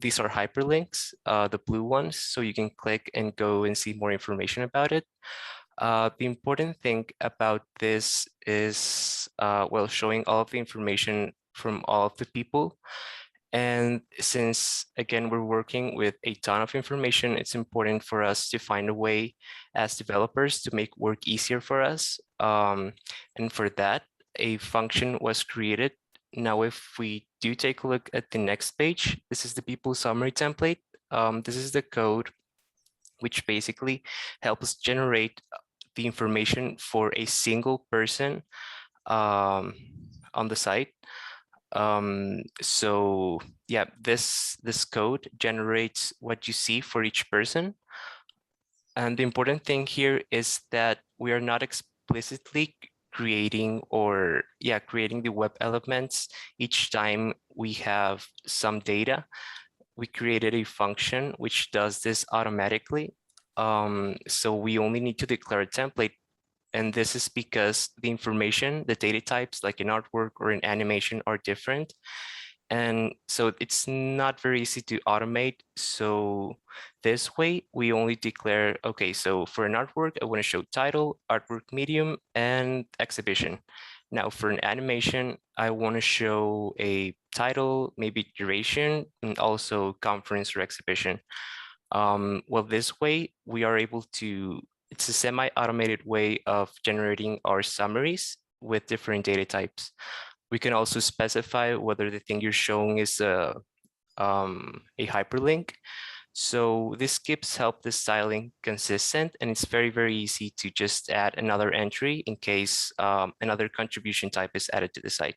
I: These are hyperlinks, the blue ones, so you can click and go and see more information about it. The important thing about this is, well, showing all of the information from all of the people. And since, again, we're working with a ton of information, it's important for us to find a way as developers to make work easier for us. And for that, a function was created. Now, if we do take a look at the next page, this is the people summary template. This is the code which basically helps generate the information for a single person on the site. So yeah, this code generates what you see for each person. And the important thing here is that we are not explicitly creating the web elements each time we have some data. We created a function which does this automatically. So we only need to declare a template. And this is because the information, the data types, like an artwork or an animation, are different. And so it's not very easy to automate. So this way, we only declare, okay, so for an artwork, I want to show title, artwork medium, and exhibition. Now for an animation, I want to show a title, maybe duration, and also conference or exhibition. Well, this way, we are able to, it's a semi-automated way of generating our summaries with different data types. We can also specify whether the thing you're showing is a hyperlink. So this keeps help the styling consistent, and it's very, very easy to just add another entry in case another contribution type is added to the site.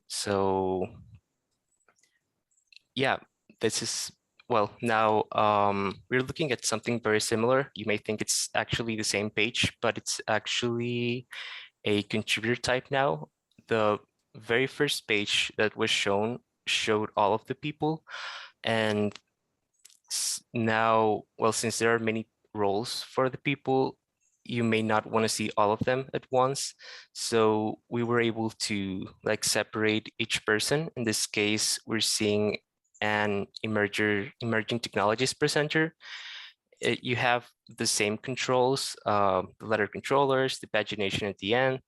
I: So yeah, this is, well, now we're looking at something very similar. You may think it's actually the same page, but it's actually a contributor type now. The very first page that was shown showed all of the people. And now, well, since there are many roles for the people, you may not want to see all of them at once. So we were able to like separate each person. In this case, we're seeing an emerging technologies presenter. You have the same controls, the letter controllers, the pagination at the end,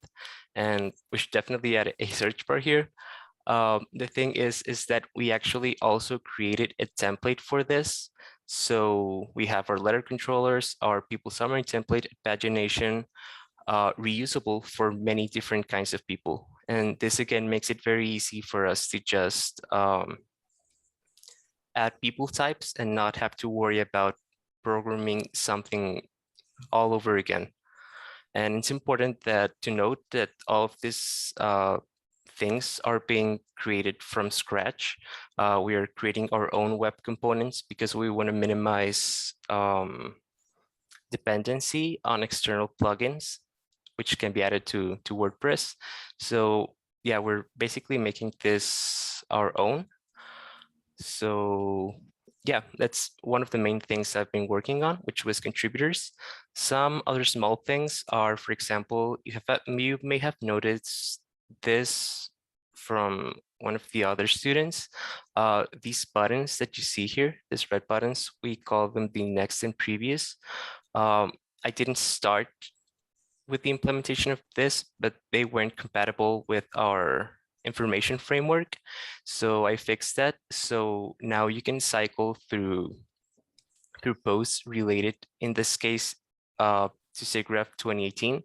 I: and we should definitely add a search bar here. The thing is that we actually also created a template for this. So we have our letter controllers, our people summary template, pagination, reusable for many different kinds of people. And this again makes it very easy for us to just add people types and not have to worry about programming something all over again. And it's important to note that all of these things are being created from scratch. We are creating our own web components because we want to minimize dependency on external plugins, which can be added to WordPress. So yeah, we're basically making this our own. So yeah, that's one of the main things I've been working on, which was contributors. Some other small things are, for example, you may have noticed this from one of the other students. These buttons that you see here, these red buttons, we call them the next and previous. I didn't start with the implementation of this, but they weren't compatible with our information framework. So I fixed that. So now you can cycle through posts related, in this case, to SIGGRAPH 2018.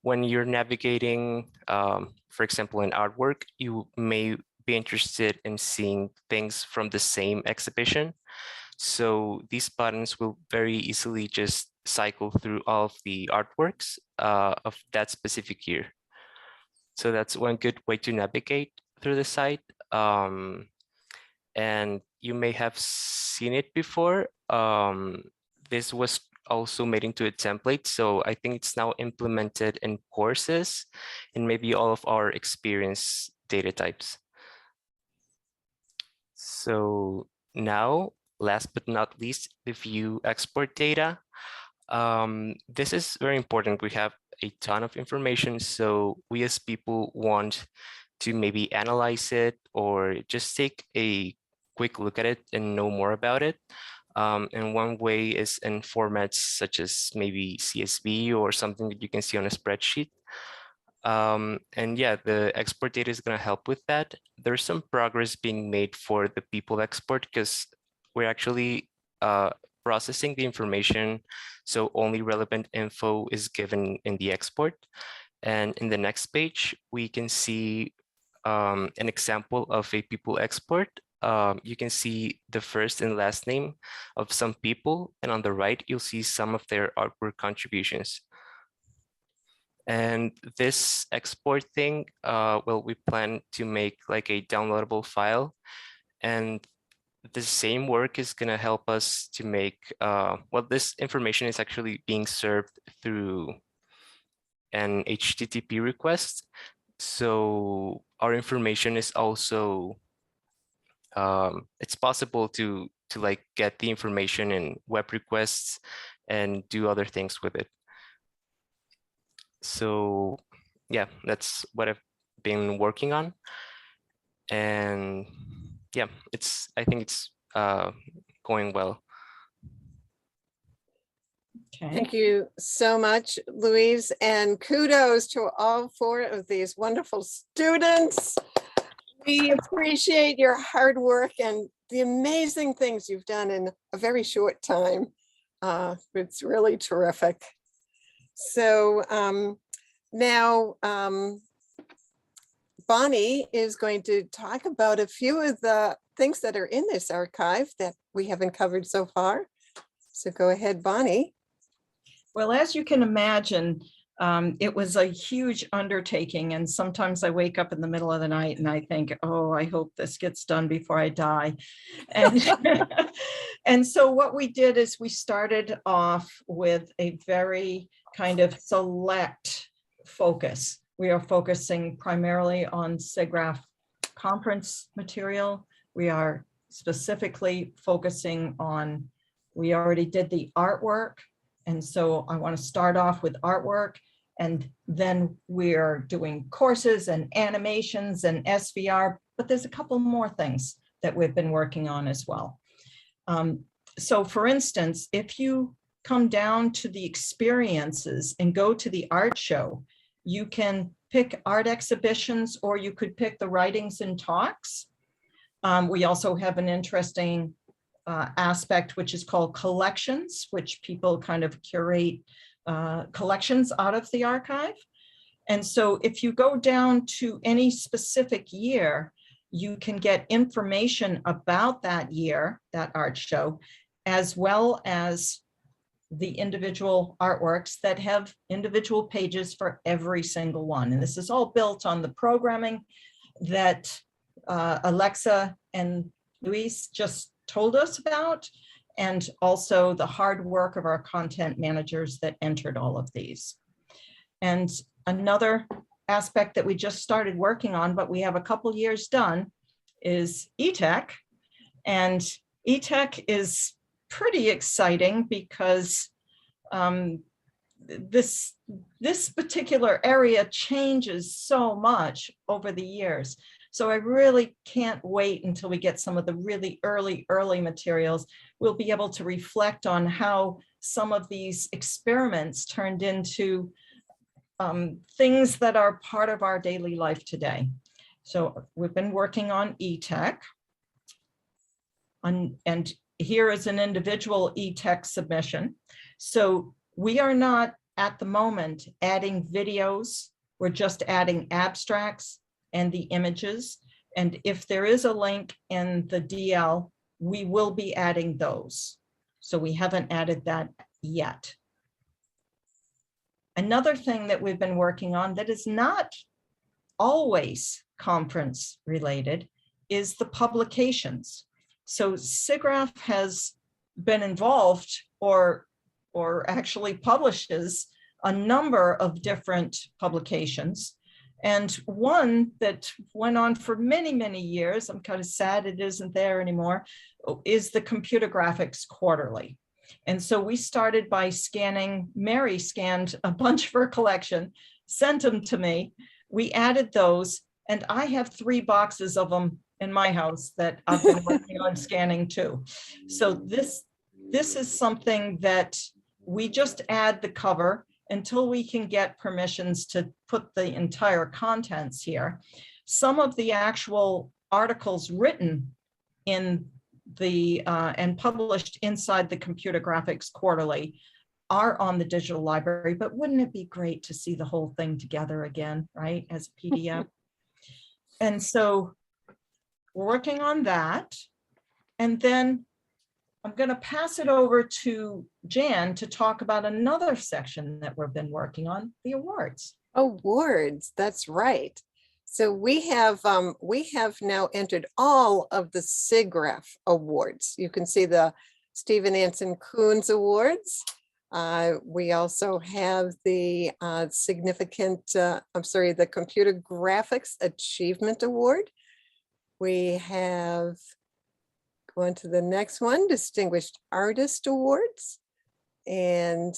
I: When you're navigating, for example, in artwork, you may be interested in seeing things from the same exhibition. So these buttons will very easily just cycle through all of the artworks of that specific year. So that's one good way to navigate through the site. And you may have seen it before. This was also made into a template. So I think it's now implemented in courses and maybe all of our experience data types. So now, last but not least, the view export data. This is very important. We have a ton of information. So we as people want to maybe analyze it or just take a quick look at it and know more about it. And one way is in formats such as maybe CSV or something that you can see on a spreadsheet. And yeah, the export data is going to help with that. There's some progress being made for the people export because we're actually processing the information, so only relevant info is given in the export. And in the next page, we can see an example of a people export. You can see the first and last name of some people, and on the right, you'll see some of their artwork contributions. And this export thing, well, we plan to make like a downloadable file, and the same work is going to help us to make, well, this information is actually being served through an HTTP request. So our information is also, it's possible to like get the information in web requests and do other things with it. So yeah, that's what I've been working on. And yeah, I think it's going well.
B: Okay.
A: Thank you so much, Louise, and kudos to all 4 of these wonderful students. We appreciate your hard work and the amazing things you've done in a very short time. It's really terrific. So now Bonnie is going to talk about a few of the things that are in this archive that we haven't covered so far. So go ahead, Bonnie.
B: Well, as you can imagine, it was a huge undertaking. And sometimes I wake up in the middle of the night and I think, oh, I hope this gets done before I die. And, and so what we did is we started off with a very kind of select focus. We are focusing primarily on SIGGRAPH conference material. We are specifically focusing on, we already did the artwork. And so I want to start off with artwork, and then we're doing courses and animations and SVR, but there's a couple more things that we've been working on as well. So for instance, if you come down to the experiences and go to the art show, you can pick art exhibitions, or you could pick the writings and talks. We also have an interesting aspect, which is called collections, which people kind of curate collections out of the archive. And so if you go down to any specific year, you can get information about that year, that art show, as well as the individual artworks that have individual pages for every single one. And this is all built on the programming that Alexa and Luis just told us about, and also the hard work of our content managers that entered all of these. And another aspect that we just started working on, but we have a couple years done, is eTech. And eTech is pretty exciting because this particular area changes so much over the years. So I really can't wait until we get some of the really early materials. We'll be able to reflect on how some of these experiments turned into things that are part of our daily life today. So we've been working on eTech. And here is an individual eTech submission. So we are not at the moment adding videos. We're just adding abstracts and the images. And if there is a link in the DL, we will be adding those. So we haven't added that yet. Another thing that we've been working on that is not always conference related is the publications. So SIGGRAPH has been involved or or actually publishes a number of different publications. And one that went on for many, many years, I'm kind of sad it isn't there anymore, is the Computer Graphics Quarterly. And so we started by scanning, Mary scanned a bunch of her collection, sent them to me. We added those, and I have 3 boxes of them in my house that I've been working on scanning too. So this is something that we just add the cover until we can get permissions to put the entire contents here. Some of the actual articles written in the and published inside the Computer Graphics Quarterly are on the digital library, but wouldn't it be great to see the whole thing together again, right, as a PDF? And so we're working on that. And then I'm going to pass it over to Jan to talk about another section that we've been working on, the awards.
A: Awards, that's right. So we have now entered all of the SIGGRAPH awards. You can see the Stephen Anson Coons Awards. We also have the the Computer Graphics Achievement Award. We have, going to the next one, Distinguished Artist Awards, and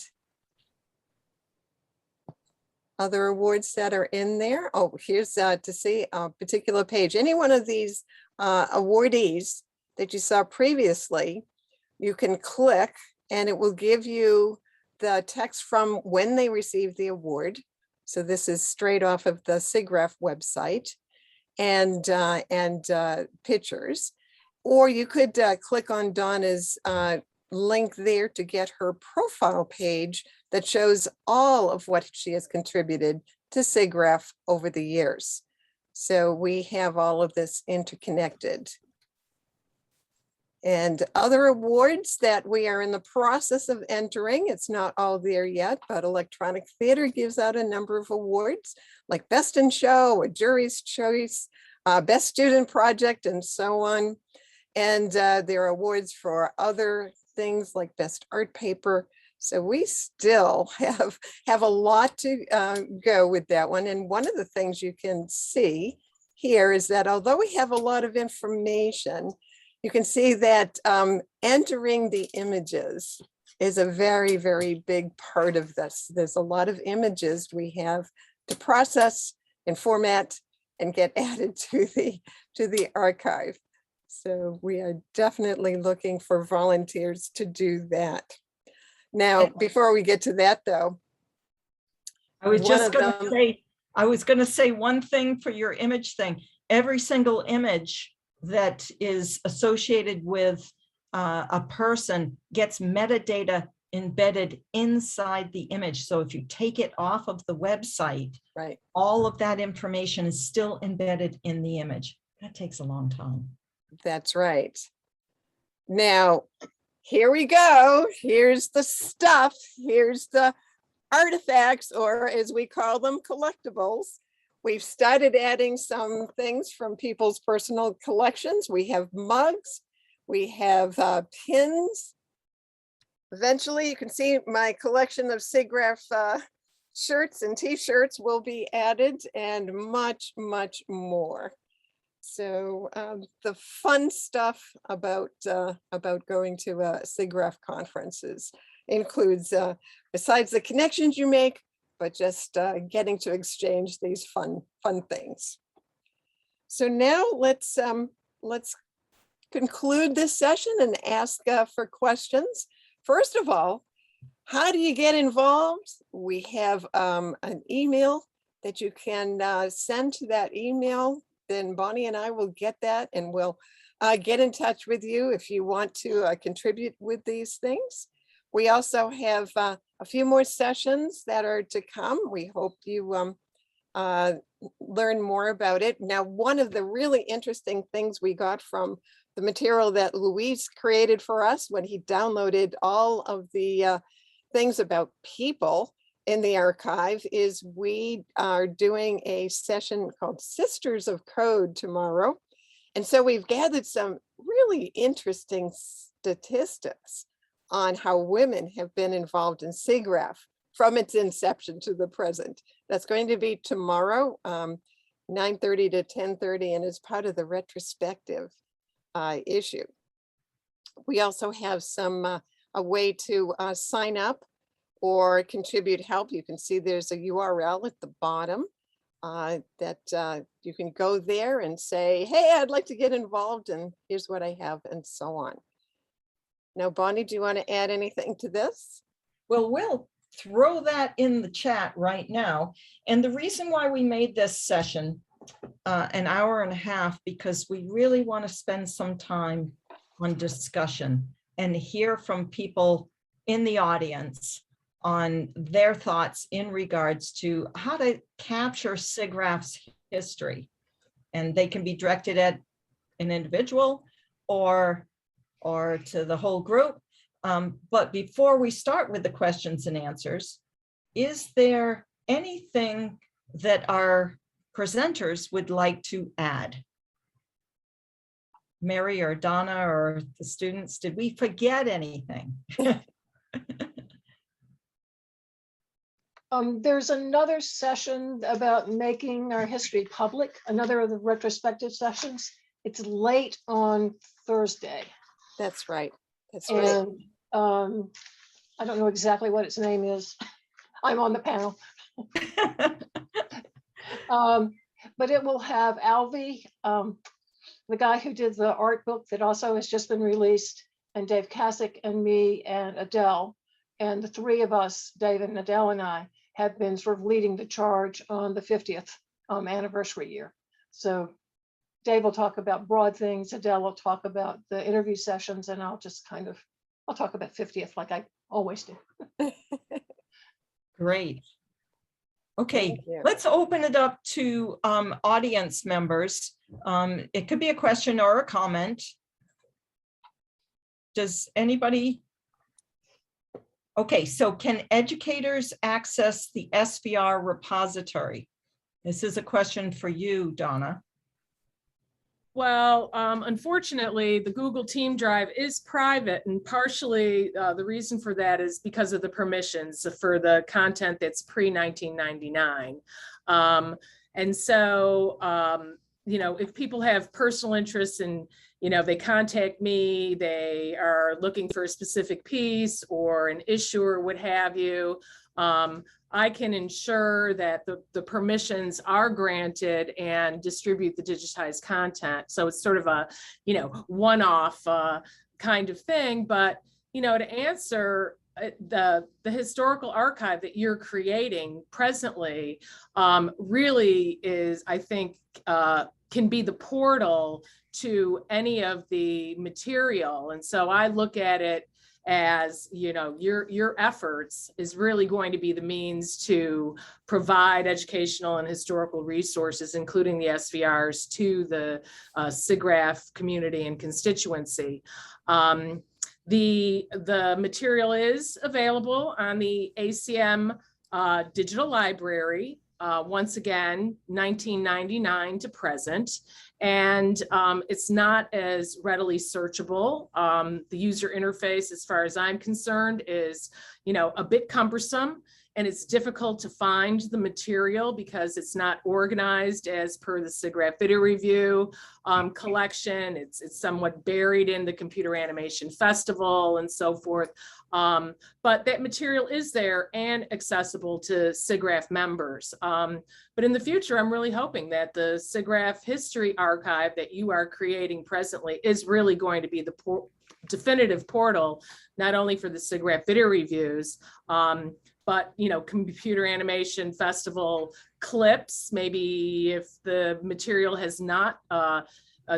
A: other awards that are in there. Oh, here's to see a particular page. Any one of these awardees that you saw previously, you can click and it will give you the text from when they received the award. So this is straight off of the SIGGRAPH website, and pictures. Or you could click on Donna's link there to get her profile page that shows all of what she has contributed to SIGGRAPH over the years. So we have all of this interconnected. And other awards that we are in the process of entering, it's not all there yet, but Electronic Theater gives out a number of awards like Best in Show or Jury's Choice, Best Student Project, and so on. And there are awards for other things like Best Art Paper. So we still have a lot to go with that one. And one of the things you can see here is that although we have a lot of information, you can see that entering the images is a very, very big part of this. There's a lot of images we have to process and format and get added to the archive. So we are definitely looking for volunteers to do that. Now, before we get to that though,
B: I was going to say one thing for your image thing. Every single image that is associated with a person gets metadata embedded inside the image. So if you take it off of the website,
A: right,
B: all of that information is still embedded in the image. That takes a long time.
A: That's right. Now, here we go. Here's the stuff. Here's the artifacts, or as we call them, collectibles. We've started adding some things from people's personal collections. We have mugs, we have pins. Eventually, you can see my collection of SIGGRAPH shirts and t-shirts will be added, and much, much more. So the fun stuff about going to SIGGRAPH conferences includes, besides the connections you make, but just getting to exchange these fun things. So now let's conclude this session and ask for questions. First of all, how do you get involved? We have an email that you can send to that email. Then Bonnie and I will get that, and we'll get in touch with you if you want to contribute with these things. We also have a few more sessions that are to come. We hope you learn more about it. Now, one of the really interesting things we got from the material that Luis created for us when he downloaded all of the things about people in the archive is we are doing a session called Sisters of Code tomorrow. And so we've gathered some really interesting statistics on how women have been involved in SIGGRAPH from its inception to the present. That's going to be tomorrow, 9:30 to 10:30, and is part of the retrospective issue. We also have a way to sign up or contribute help. You can see there's a URL at the bottom that you can go there and say, hey, I'd like to get involved and here's what I have, and so on. Now, Bonnie, do you want to add anything to this?
B: Well, we'll throw that in the chat right now. And the reason why we made this session an hour and a half, because we really want to spend some time on discussion and hear from people in the audience on their thoughts in regards to how to capture SIGGRAPH's history. And they can be directed at an individual or to the whole group. But before we start with the questions and answers, is there anything that our presenters would like to add? Mary or Donna or the students, did we forget anything?
D: There's another session about making our history public, another of the retrospective sessions. It's late on Thursday.
A: That's right. That's right.
D: And I don't know exactly what its name is. I'm on the panel. But it will have Alvy, the guy who did the art book that also has just been released, and Dave Kasich and me and Adele. And the three of us, David and Adele and I, have been sort of leading the charge on the 50th anniversary year. So Dave will talk about broad things, Adele will talk about the interview sessions, and I'll talk about 50th like I always do.
B: Great. Okay,
A: Thank you.
B: let's open it up to audience members. It could be a question or a comment. Does anybody? Okay, so can educators access the SVR repository? This is a question for you, Donna.
C: Well, unfortunately, the Google Team Drive is private, and partially the reason for that is because of the permissions for the content that's pre-1999. And so, you know, if people have personal interests and, you know, they contact me, they are looking for a specific piece or an issue or what have you, I can ensure that the permissions are granted and distribute the digitized content. So it's sort of a, you know, one-off kind of thing. But, you know, to answer the historical archive that you're creating presently really is, I think, can be the portal to any of the material. And so I look at it as, you know, your efforts is really going to be the means to provide educational and historical resources, including the SVRs, to the SIGGRAPH community and constituency. The material is available on the ACM digital library. Once again, 1999 to present, and it's not as readily searchable. The user interface, as far as I'm concerned, is, you know, a bit cumbersome, and it's difficult to find the material because it's not organized as per the SIGGRAPH Video Review collection. It's somewhat buried in the Computer Animation Festival and so forth. But that material is there and accessible to SIGGRAPH members. But in the future, I'm really hoping that the SIGGRAPH History Archive that you are creating presently is really going to be the definitive portal, not only for the SIGGRAPH Video Reviews, but, you know, Computer Animation Festival clips. Maybe if the material has not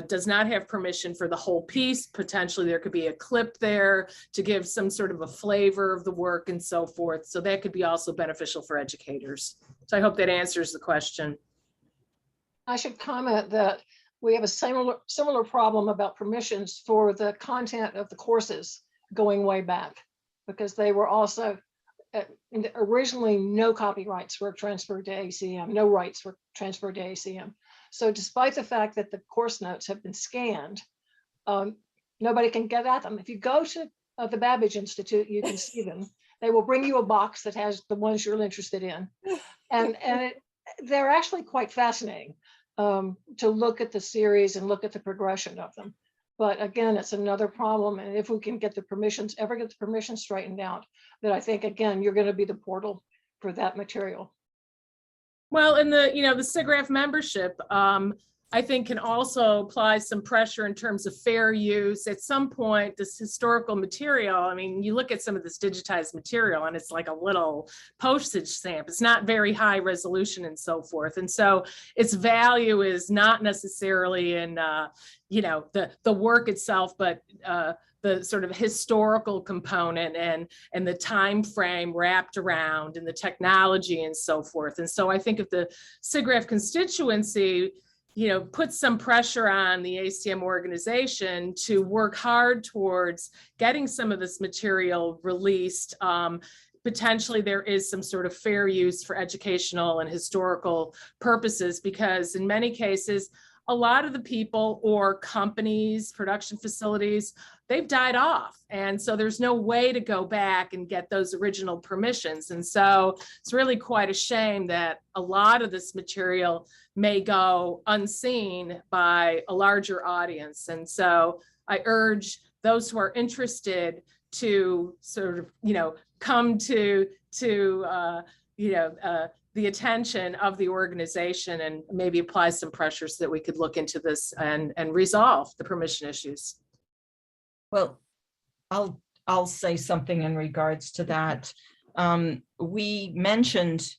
C: does not have permission for the whole piece, potentially there could be a clip there to give some sort of a flavor of the work and so forth. So that could be also beneficial for educators. So I hope that answers the question.
D: I should comment that we have a similar problem about permissions for the content of the courses going way back, because they were also originally no copyrights were transferred to ACM, no rights were transferred to ACM. So despite the fact that the course notes have been scanned, nobody can get at them. If you go to of the Babbage Institute, you can see them. They will bring you a box that has the ones you're interested in. They're actually quite fascinating to look at the series and look at the progression of them. But again, it's another problem. And if we can get the permissions, ever get the permissions straightened out, then I think, again, you're going to be the portal for that material.
C: Well, and the SIGGRAPH membership, I think can also apply some pressure in terms of fair use. At some point, this historical material, I mean, you look at some of this digitized material and it's like a little postage stamp. It's not very high resolution and so forth. And so its value is not necessarily in, the work itself, but the sort of historical component and the time frame wrapped around and the technology and so forth. And so I think if the SIGGRAPH constituency put some pressure on the ACM organization to work hard towards getting some of this material released, potentially there is some sort of fair use for educational and historical purposes, because in many cases, a lot of the people or companies, production facilities, they've died off. And so there's no way to go back and get those original permissions. And so it's really quite a shame that a lot of this material may go unseen by a larger audience. And so I urge those who are interested to sort of, come to the attention of the organization and maybe apply some pressure so that we could look into this and resolve the permission issues.
B: Well, I'll say something in regards to that. We mentioned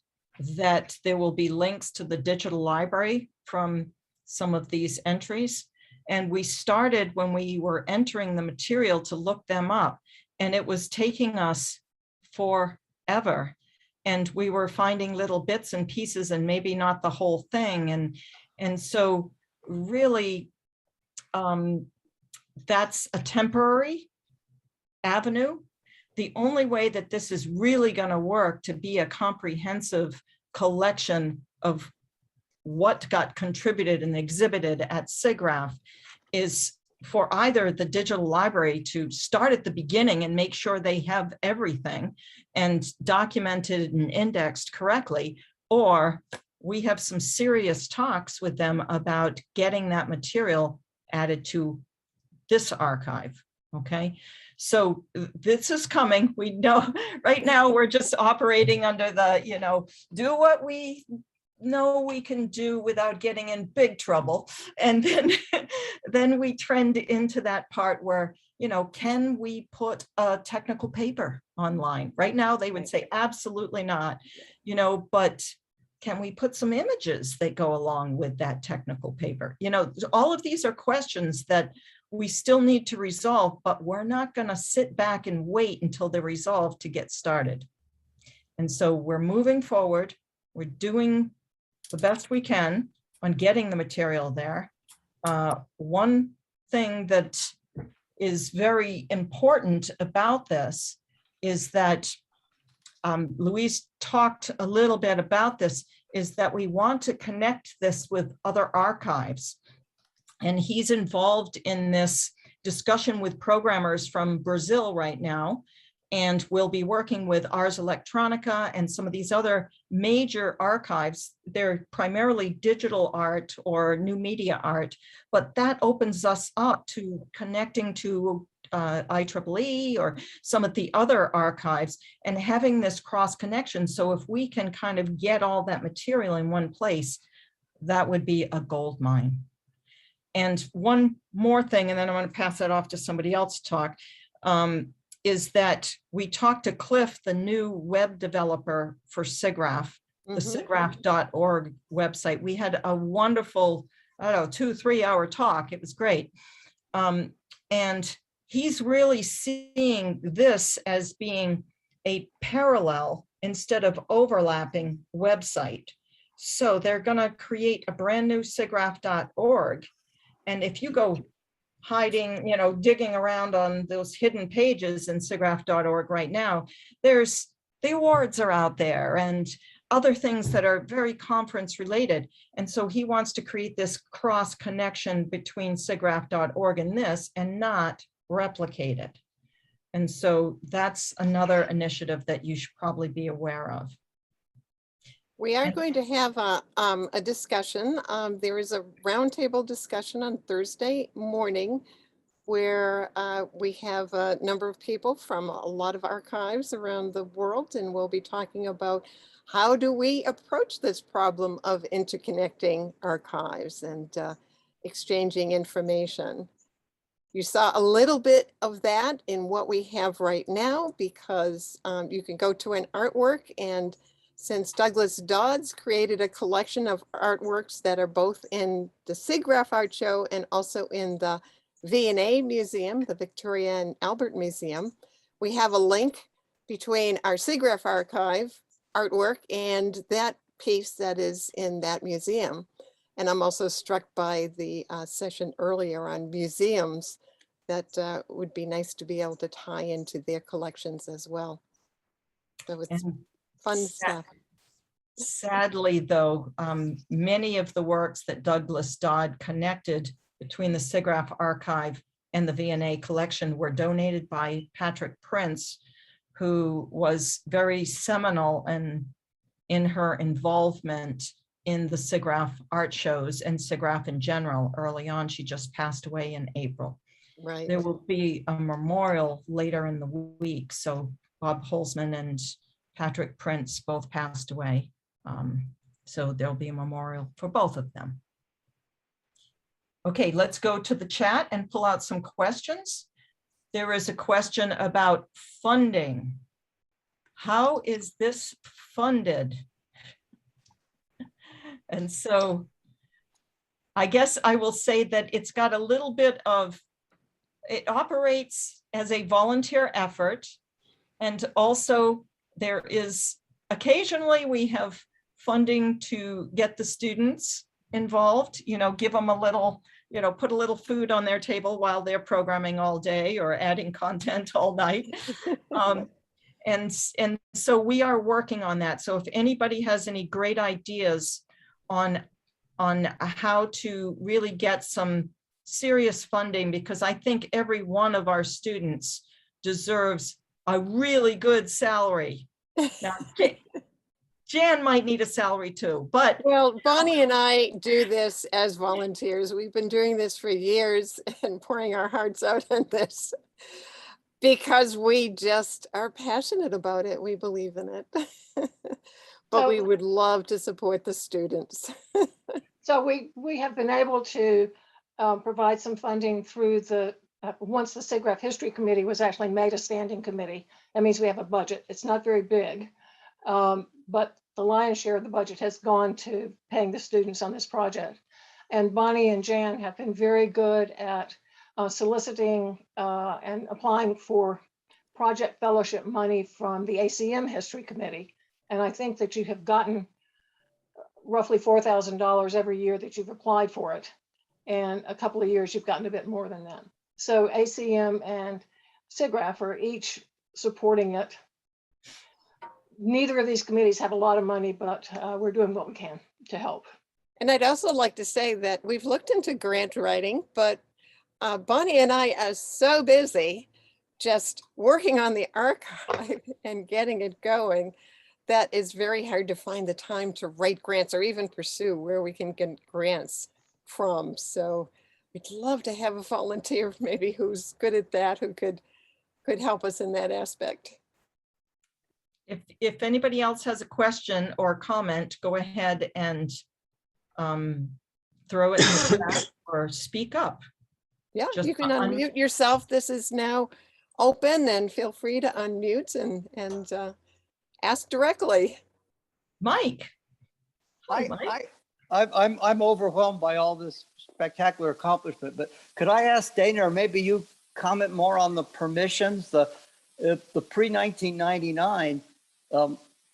B: that there will be links to the digital library from some of these entries. And we started when we were entering the material to look them up, and it was taking us forever. And we were finding little bits and pieces and maybe not the whole thing. And so really, that's a temporary avenue. The only way that this is really going to work to be a comprehensive collection of what got contributed and exhibited at SIGGRAPH is for either the digital library to start at the beginning and make sure they have everything and documented and indexed correctly, or we have some serious talks with them about getting that material added to this archive. Okay, so this is coming. We know right now we're just operating under the, do what we know we can do without getting in big trouble. And then we trend into that part where, can we put a technical paper online? Right now, they would say absolutely not, but can we put some images that go along with that technical paper? All of these are questions that we still need to resolve, but we're not going to sit back and wait until they're resolved to get started. And so we're moving forward. We're doing the best we can on getting the material there. One thing that is very important about this is that Louise talked a little bit about this, is that we want to connect this with other archives. And he's involved in this discussion with programmers from Brazil right now. And we'll be working with Ars Electronica and some of these other major archives. They're primarily digital art or new media art, but that opens us up to connecting to IEEE or some of the other archives and having this cross connection. So if we can kind of get all that material in one place, that would be a gold mine. And one more thing, and then I'm going to pass that off to somebody else to talk, is that we talked to Cliff, the new web developer for SIGGRAPH, the SIGGRAPH.org website. We had a wonderful, 2-3 hour talk. It was great. And he's really seeing this as being a parallel instead of overlapping website. So they're going to create a brand new SIGGRAPH.org. And if you go hiding, digging around on those hidden pages in SIGGRAPH.org right now, there's the awards are out there and other things that are very conference related. And so he wants to create this cross connection between SIGGRAPH.org and this and not replicate it. And so that's another initiative that you should probably be aware of.
A: We are
B: And-
A: going to have a discussion. There is a roundtable discussion on Thursday morning where we have a number of people from a lot of archives around the world, and we'll be talking about how do we approach this problem of interconnecting archives and exchanging information. You saw a little bit of that in what we have right now, because you can go to an artwork, and since Douglas Dodds created a collection of artworks that are both in the SIGGRAPH Art Show and also in the V&A Museum, the Victoria and Albert Museum, we have a link between our SIGGRAPH archive artwork and that piece that is in that museum. And I'm also struck by the session earlier on museums that would be nice to be able to tie into their collections as well. So it's
B: And
A: fun
B: sa-
A: stuff.
B: Sadly, though, many of the works that Douglas Dodd connected between the SIGGRAPH archive and the V&A collection were donated by Patrick Prince, who was very seminal in her involvement in the SIGGRAPH art shows and SIGGRAPH in general. Early on, she just passed away in April.
A: Right.
B: There will be a memorial later in the week. So Bob Holzman and Patrick Prince both passed away. So there'll be a memorial for both of them. Okay, let's go to the chat and pull out some questions. There is a question about funding. How is this funded? And so I guess I will say that it's got a little bit of, it operates as a volunteer effort. And also there is, occasionally we have funding to get the students involved, you know, give them a little, you know, put a little food on their table while they're programming all day or adding content all night. And so we are working on that. So if anybody has any great ideas on how to really get some serious funding, because I think every one of our students deserves a really good salary. Now, Jan might need a salary too, but.
A: Well, Bonnie and I do this as volunteers. We've been doing this for years and pouring our hearts out in this because we just are passionate about it. We believe in it. But we would love to support the students.
D: So we have been able to provide some funding through the, once the SIGGRAPH History Committee was actually made a standing committee. That means we have a budget. It's not very big, but the lion's share of the budget has gone to paying the students on this project. And Bonnie and Jan have been very good at soliciting and applying for project fellowship money from the ACM History Committee. And I think that you have gotten roughly $4,000 every year that you've applied for it. And a couple of years you've gotten a bit more than that. So ACM and SIGGRAPH are each supporting it. Neither of these committees have a lot of money, but we're doing what we can to help.
A: And I'd also like to say that we've looked into grant writing, but Bonnie and I are so busy just working on the archive and getting it going that it's very hard to find the time to write grants or even pursue where we can get grants from. So we'd love to have a volunteer maybe who's good at that, who could help us in that aspect.
B: If anybody else has a question or comment, go ahead and throw it in the chat or speak up.
A: Yeah,
B: Just
A: you can unmute yourself. This is now open and feel free to unmute and ask directly.
B: Mike. Hi, Mike.
J: I'm overwhelmed by all this spectacular accomplishment, but could I ask Dana, or maybe you comment more on the permissions, the pre-1999,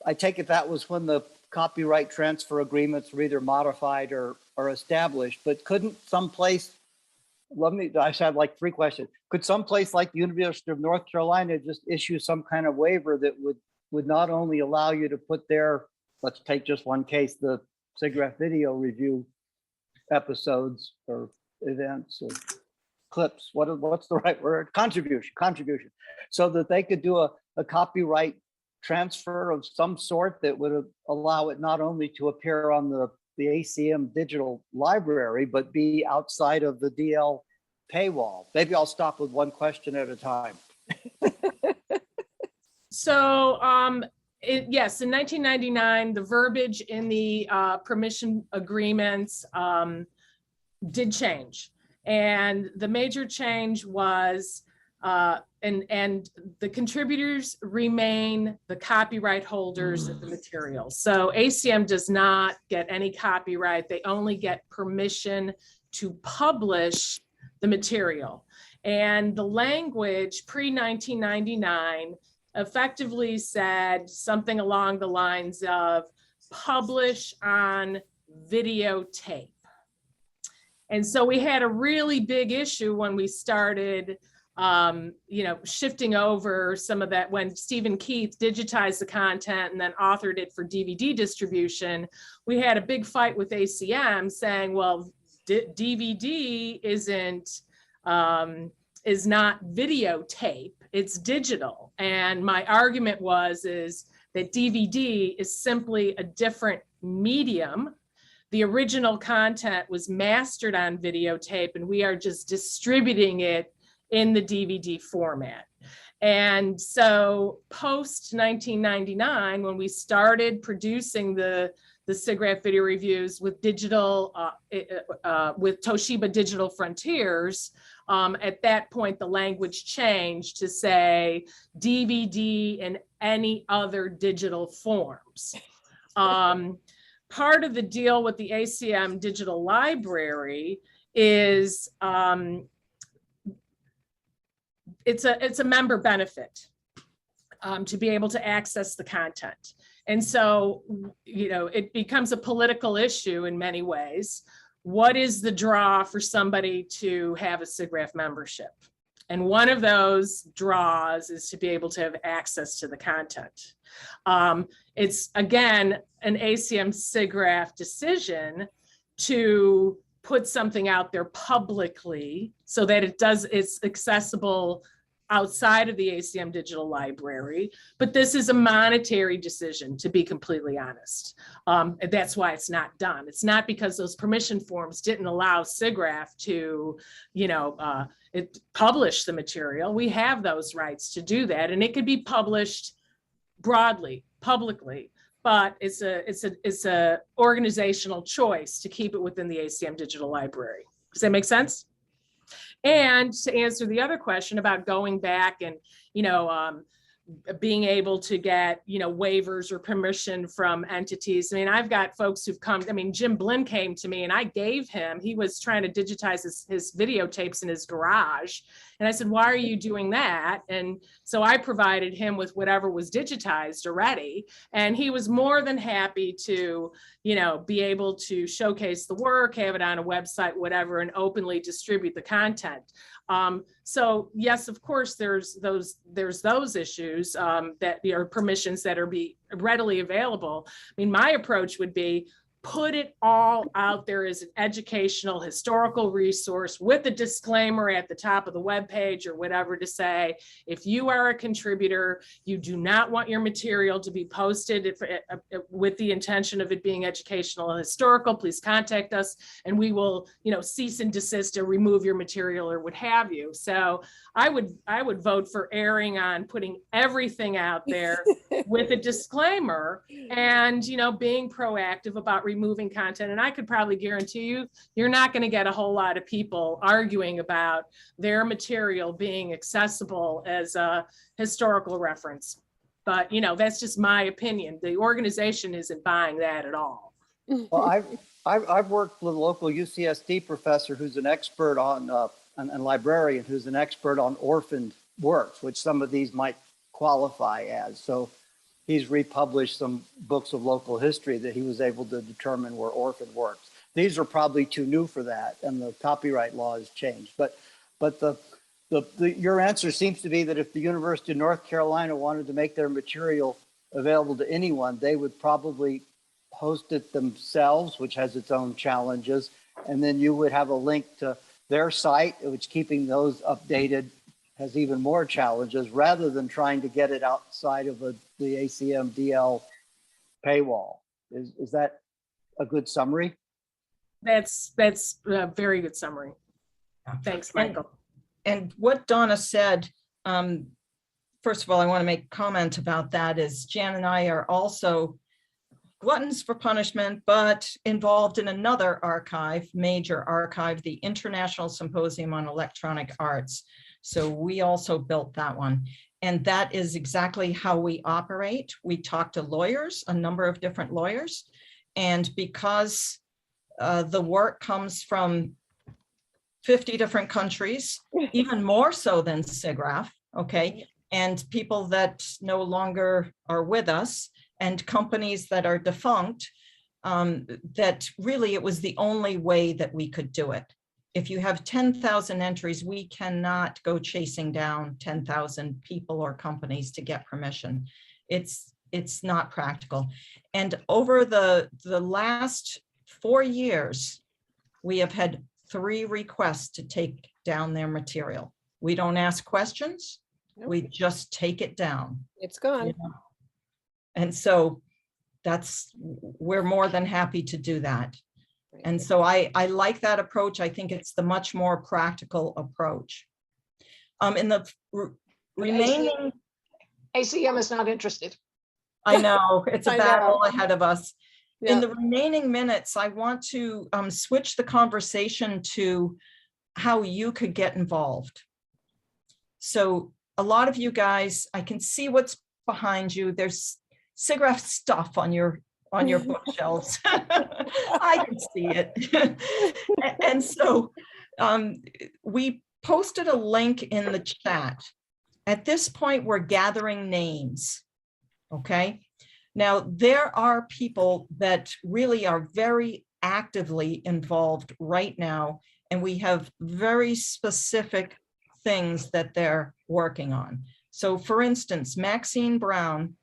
J: I take it that was when the copyright transfer agreements were either modified or established, but couldn't someplace, I had like 3 questions. Could someplace like the University of North Carolina just issue some kind of waiver that would not only allow you to put their, let's take just one case, the SIGGRAPH video review episodes or events? clips, what's the right word? Contribution, so that they could do a copyright transfer of some sort that would allow it not only to appear on the ACM digital library, but be outside of the DL paywall. Maybe I'll stop with one question at a time.
C: So yes, in 1999, the verbiage in the permission agreements did change. And the major change was, and the contributors remain the copyright holders of the material. So ACM does not get any copyright. They only get permission to publish the material. And the language pre-1999 effectively said something along the lines of publish on videotape. And so we had a really big issue when we started, shifting over some of that when Stephen Keith digitized the content and then authored it for DVD distribution. We had a big fight with ACM saying, well, DVD is not videotape, it's digital. And my argument is that DVD is simply a different medium. The original content was mastered on videotape, and we are just distributing it in the DVD format. And so post 1999, when we started producing the SIGGRAPH video reviews with digital, with Toshiba Digital Frontiers, at that point, the language changed to say DVD and any other digital forms. Part of the deal with the ACM digital library is it's a member benefit to be able to access the content. And so, it becomes a political issue in many ways. What is the draw for somebody to have a SIGGRAPH membership? And one of those draws is to be able to have access to the content. It's, again, an ACM SIGGRAPH decision to put something out there publicly so that it's accessible outside of the ACM digital library, but this is a monetary decision, to be completely honest. That's why it's not done. It's not because those permission forms didn't allow SIGGRAPH to, publish the material. We have those rights to do that, and it could be published broadly, publicly, but it's a organizational choice to keep it within the ACM digital library. Does that make sense? And to answer the other question about going back and, being able to get, waivers or permission from entities. I mean, I've got folks who've come, Jim Blinn came to me and I gave him, he was trying to digitize his videotapes in his garage. And I said, why are you doing that? And so I provided him with whatever was digitized already. And he was more than happy to, be able to showcase the work, have it on a website, whatever, and openly distribute the content. So yes, of course, there's those issues that are permissions that are readily available. My approach would be put it all out there as an educational historical resource with a disclaimer at the top of the webpage or whatever to say, if you are a contributor, you do not want your material to be posted with the intention of it being educational and historical, please contact us and we will, cease and desist or remove your material or what have you. So I would vote for erring on putting everything out there with a disclaimer and, being proactive about removing content. And I could probably guarantee you, you're not going to get a whole lot of people arguing about their material being accessible as a historical reference. But, that's just my opinion. The organization isn't buying that at all.
J: Well, I've worked with a local UCSD professor who's an expert on, and librarian who's an expert on orphaned works, which some of these might qualify as. So he's republished some books of local history that he was able to determine were orphan works. These are probably too new for that, and the copyright law has changed. But your answer seems to be that if the University of North Carolina wanted to make their material available to anyone, they would probably host it themselves, which has its own challenges, and then you would have a link to their site, which keeping those updated has even more challenges rather than trying to get it outside of the ACM DL paywall. Is that a good summary?
C: That's a very good summary. Thanks, Michael.
B: And what Donna said, first of all, I want to make a comment about that is Jan and I are also gluttons for punishment, but involved in another archive, major archive, the International Symposium on Electronic Arts. So we also built that one. And that is exactly how we operate. We talk to lawyers, a number of different lawyers. And because the work comes from 50 different countries, even more so than SIGGRAPH, okay? And people that no longer are with us and companies that are defunct, that really it was the only way that we could do it. If you have 10,000 entries, we cannot go chasing down 10,000 people or companies to get permission. It's not practical. And over the last 4 years, we have had 3 requests to take down their material. We don't ask questions.
A: Nope.
B: We just take it down.
A: It's gone.
B: You know? And so we're more than happy to do that. And so I like that approach. I think it's the much more practical approach. In the remaining,
D: ACM is not interested.
B: I know it's a
A: I
B: battle
A: know.
B: ahead of us.
A: Yeah.
B: In the remaining minutes, I want to switch the conversation to how you could get involved. So a lot of you guys, I can see what's behind you. There's SIGGRAPH stuff on your bookshelves. I can see it. And so we posted a link in the chat. At this point, we're gathering names, okay? Now, there are people that really are very actively involved right now, and we have very specific things that they're working on. So for instance, Maxine Brown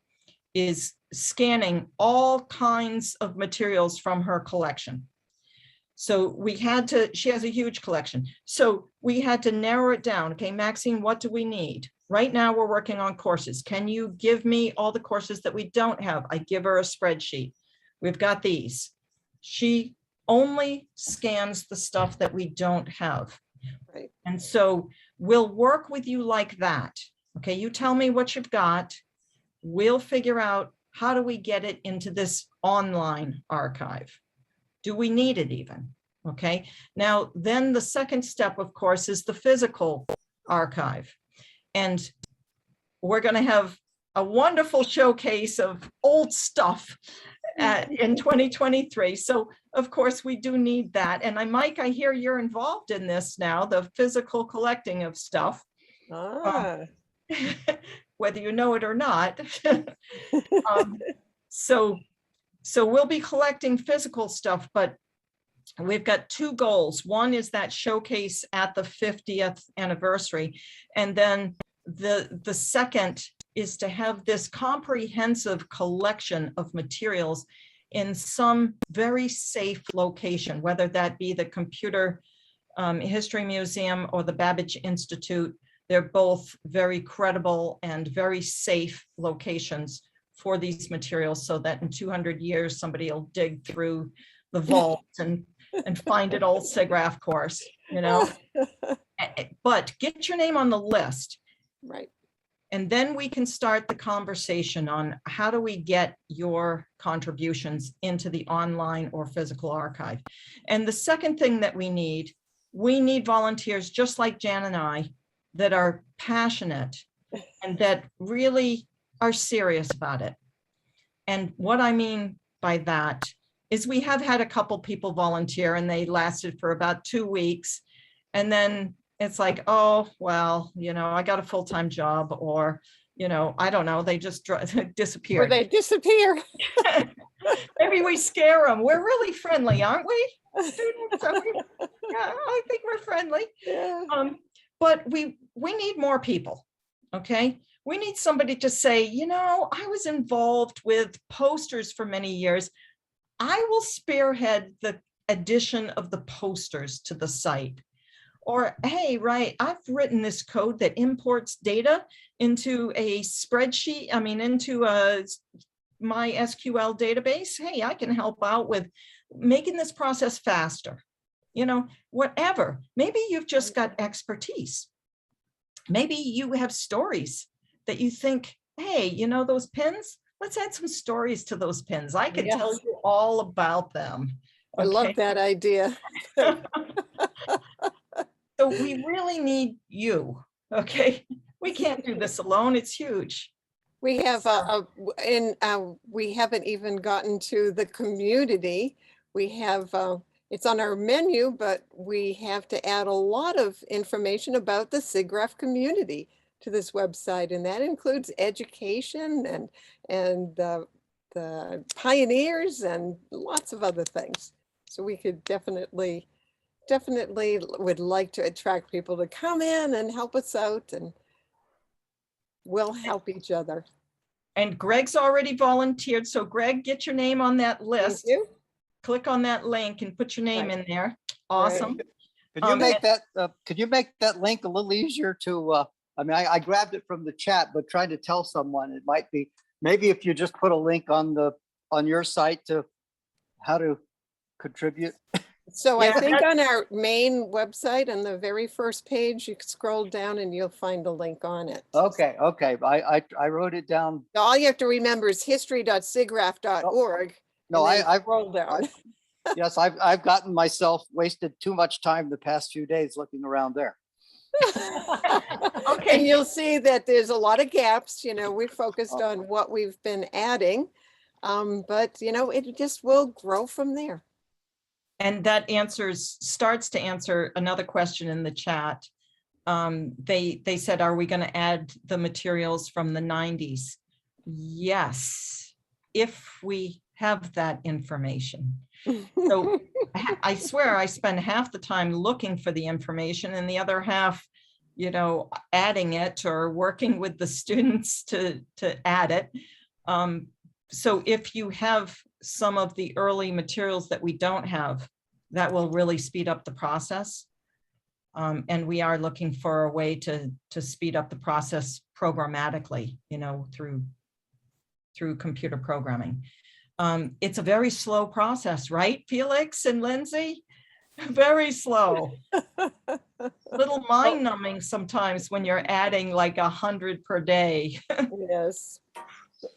B: is scanning all kinds of materials from her collection. So she has a huge collection. So we had to narrow it down. Okay, Maxine, what do we need? Right now we're working on courses. Can you give me all the courses that we don't have? I give her a spreadsheet. We've got these. She only scans the stuff that we don't have.
A: Right.
B: And so we'll work with you like that. Okay, you tell me what you've got. We'll figure out how do we get it into this online archive? Do we need it even? Okay, now then the second step, of course, is the physical archive. And we're going to have a wonderful showcase of old stuff in 2023. So of course we do need that. And Mike, I hear you're involved in this now, the physical collecting of stuff. Whether you know it or not. So we'll be collecting physical stuff, but we've got 2 goals. One is that showcase at the 50th anniversary. And then the second is to have this comprehensive collection of materials in some very safe location, whether that be the Computer History Museum or the Babbage Institute. They're both very credible and very safe locations for these materials so that in 200 years, somebody will dig through the vault and find an old SIGGRAPH course, you know. But get your name on the list.
A: Right.
B: And then we can start the conversation on how do we get your contributions into the online or physical archive. And the second thing that we need volunteers just like Jan and I that are passionate and that really are serious about it. And what I mean by that is we have had a couple people volunteer and they lasted for about 2 weeks. And then it's like, oh, well, you know, I got a full-time job, or, you know, I don't know, they just disappear.
A: Or they disappear.
B: Maybe we scare them. We're really friendly, aren't we? Students, are we? Yeah, I think we're friendly.
A: Yeah.
B: But we need more people, okay? We need somebody to say, you know, I was involved with posters for many years. I will spearhead the addition of the posters to the site. Or, hey, right, I've written this code that imports data into a spreadsheet, into a MySQL database. Hey, I can help out with making this process faster. Whatever. Maybe you've just got expertise. Maybe you have stories that you think, hey, those pins, let's add some stories to those pins. I could tell
A: Yes.
B: you all about them.
A: I love that idea.
B: So we really need you, okay? We can't do this alone, it's huge.
A: We have we haven't even gotten to the community. We have, it's on our menu, but we have to add a lot of information about the SIGGRAPH community to this website, and that includes education and the pioneers and lots of other things. So we could definitely would like to attract people to come in and help us out, and we'll help each other.
B: And Greg's already volunteered. So Greg, get your name on that
A: Thank
B: list.
A: you.
B: Click on that link and put your name
A: Right.
B: in there. Awesome.
J: Could you make that link a little easier to, I grabbed it from the chat, but trying to tell someone, it might be, maybe if you just put a link on your site to how to contribute.
A: So
B: Yeah,
A: I think on our main website, on the very first page, you scroll down and you'll find a link on it.
J: Okay. I wrote it down.
A: All you have to remember is history.siggraph.org.
J: No,
A: and then
J: I
A: scroll down.
J: yes, I've gotten myself wasted too much time the past few days looking around there.
A: And
B: okay.
A: you'll see that there's a lot of gaps. We focused on what we've been adding, but it just will grow from there.
B: And that starts to answer another question in the chat. They said, are we going to add the materials from the 90s? Yes, if we have that information. So I swear I spend half the time looking for the information and the other half, adding it or working with the students to add it. So if you have some of the early materials that we don't have, that will really speed up the process. And we are looking for a way to speed up the process programmatically, through computer programming. It's a very slow process, right, Felix and Lindsay? Very slow. Little mind numbing sometimes when you're adding like 100 per day.
A: Yes.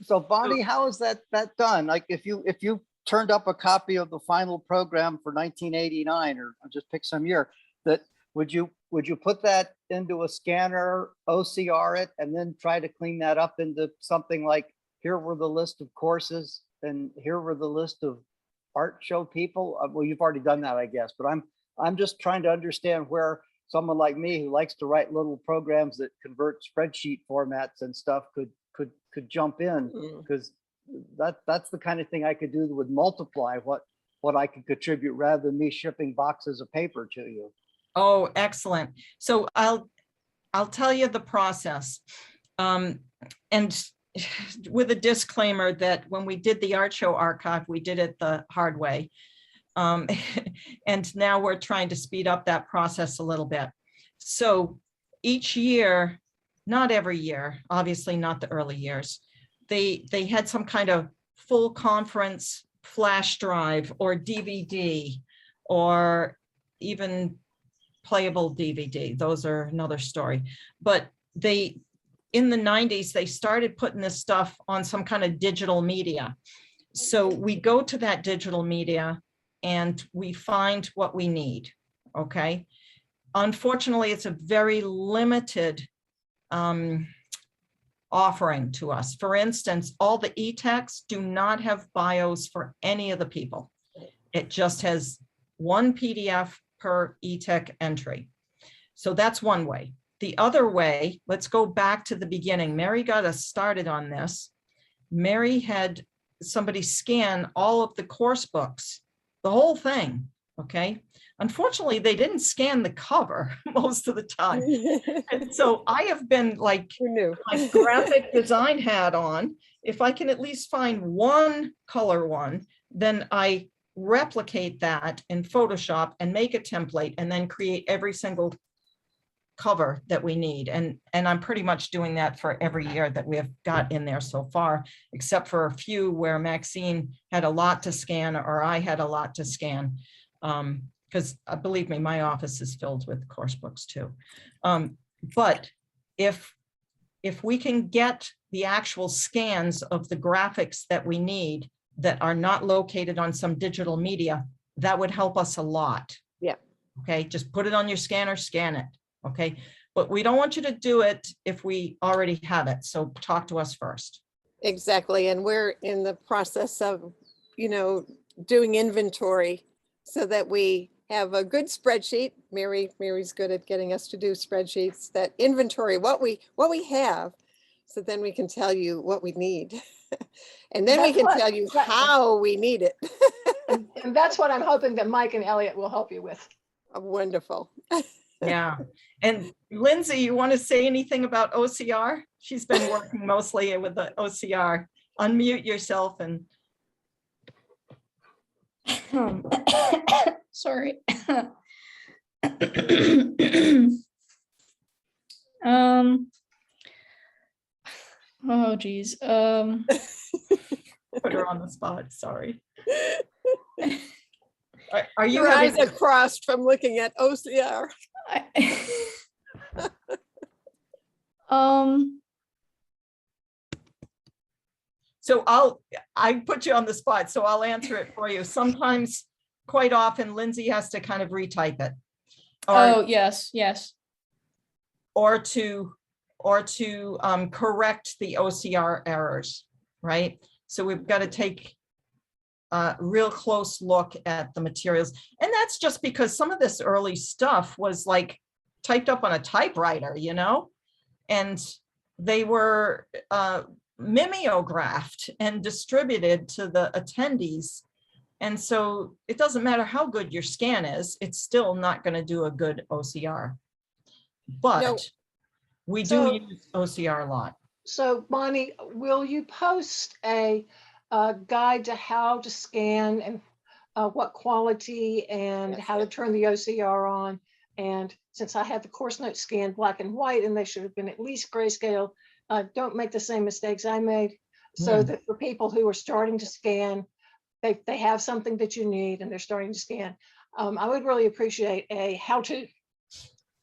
J: So Bonnie, how is that done? Like if you turned up a copy of the final program for 1989, or I'll just pick some year, that would you put that into a scanner, OCR it, and then try to clean that up into something like, here were the list of courses and here were the list of art show people? Well, you've already done that, I guess, but I'm just trying to understand where someone like me who likes to write little programs that convert spreadsheet formats and stuff could jump in, because that's the kind of thing I could do would multiply what I could contribute rather than me shipping boxes of paper to you.
B: Oh, excellent. So I'll tell you the process. And with a disclaimer that when we did the art show archive, we did it the hard way. And now we're trying to speed up that process a little bit. So each year, not every year, obviously not the early years, they had some kind of full conference flash drive or DVD or even playable DVD. Those are another story. But in the 90s, they started putting this stuff on some kind of digital media. So we go to that digital media and we find what we need, okay? Unfortunately, it's a very limited offering to us. For instance, all the e-texts do not have bios for any of the people. It just has one PDF per e-tech entry. So that's one way. The other way, let's go back to the beginning. Mary got us started on this. Mary had somebody scan all of the course books, the whole thing, okay? Unfortunately, they didn't scan the cover most of the time. And so I have been like, my graphic design hat on. If I can at least find one color one, then I replicate that in Photoshop and make a template and then create every single cover that we need. And I'm pretty much doing that for every year that we have got in there so far, except for a few where Maxine had a lot to scan or I had a lot to scan. Because believe me, my office is filled with course books too. But if we can get the actual scans of the graphics that we need that are not located on some digital media, that would help us a lot.
A: Yeah.
B: Okay, just put it on your scanner, scan it. Okay, but we don't want you to do it if we already have it. So talk to us first.
A: Exactly. And we're in the process of, doing inventory so that we have a good spreadsheet. Mary's good at getting us to do spreadsheets that inventory what we have. So then we can tell you what we need. And then we
D: That's
A: can
D: what-
A: tell you
D: that-
A: how we need it.
D: And that's what I'm hoping that Mike and Elliot will help you with.
A: Wonderful.
B: Yeah. And Lindsay, you want to say anything about OCR? She's been working mostly with the OCR. Unmute yourself and
G: Sorry. Oh geez.
B: put her on the spot. Sorry. Are you
A: Your eyes
B: having,
A: are crossed from looking at OCR.
B: so I put you on the spot, so I'll answer it for you. Sometimes, quite often, Lindsay has to kind of retype it.
G: Oh, yes, yes.
B: Or to correct the OCR errors, right? So we've got to take a real close look at the materials. And that's just because some of this early stuff was like typed up on a typewriter, and they were mimeographed and distributed to the attendees. And so it doesn't matter how good your scan is, it's still not going to do a good OCR. But
A: No.
B: we do
D: So-
B: use OCR a lot.
D: So Bonnie, will you post a guide to how to scan and what quality and
A: Yes.
D: how to turn the OCR on? And since I had the course notes scanned black and white and they should have been at least grayscale, don't make the same mistakes I made. So
B: Yeah.
D: that for people who are starting to scan, they have something that you need and they're starting to scan. I would really appreciate a how-to.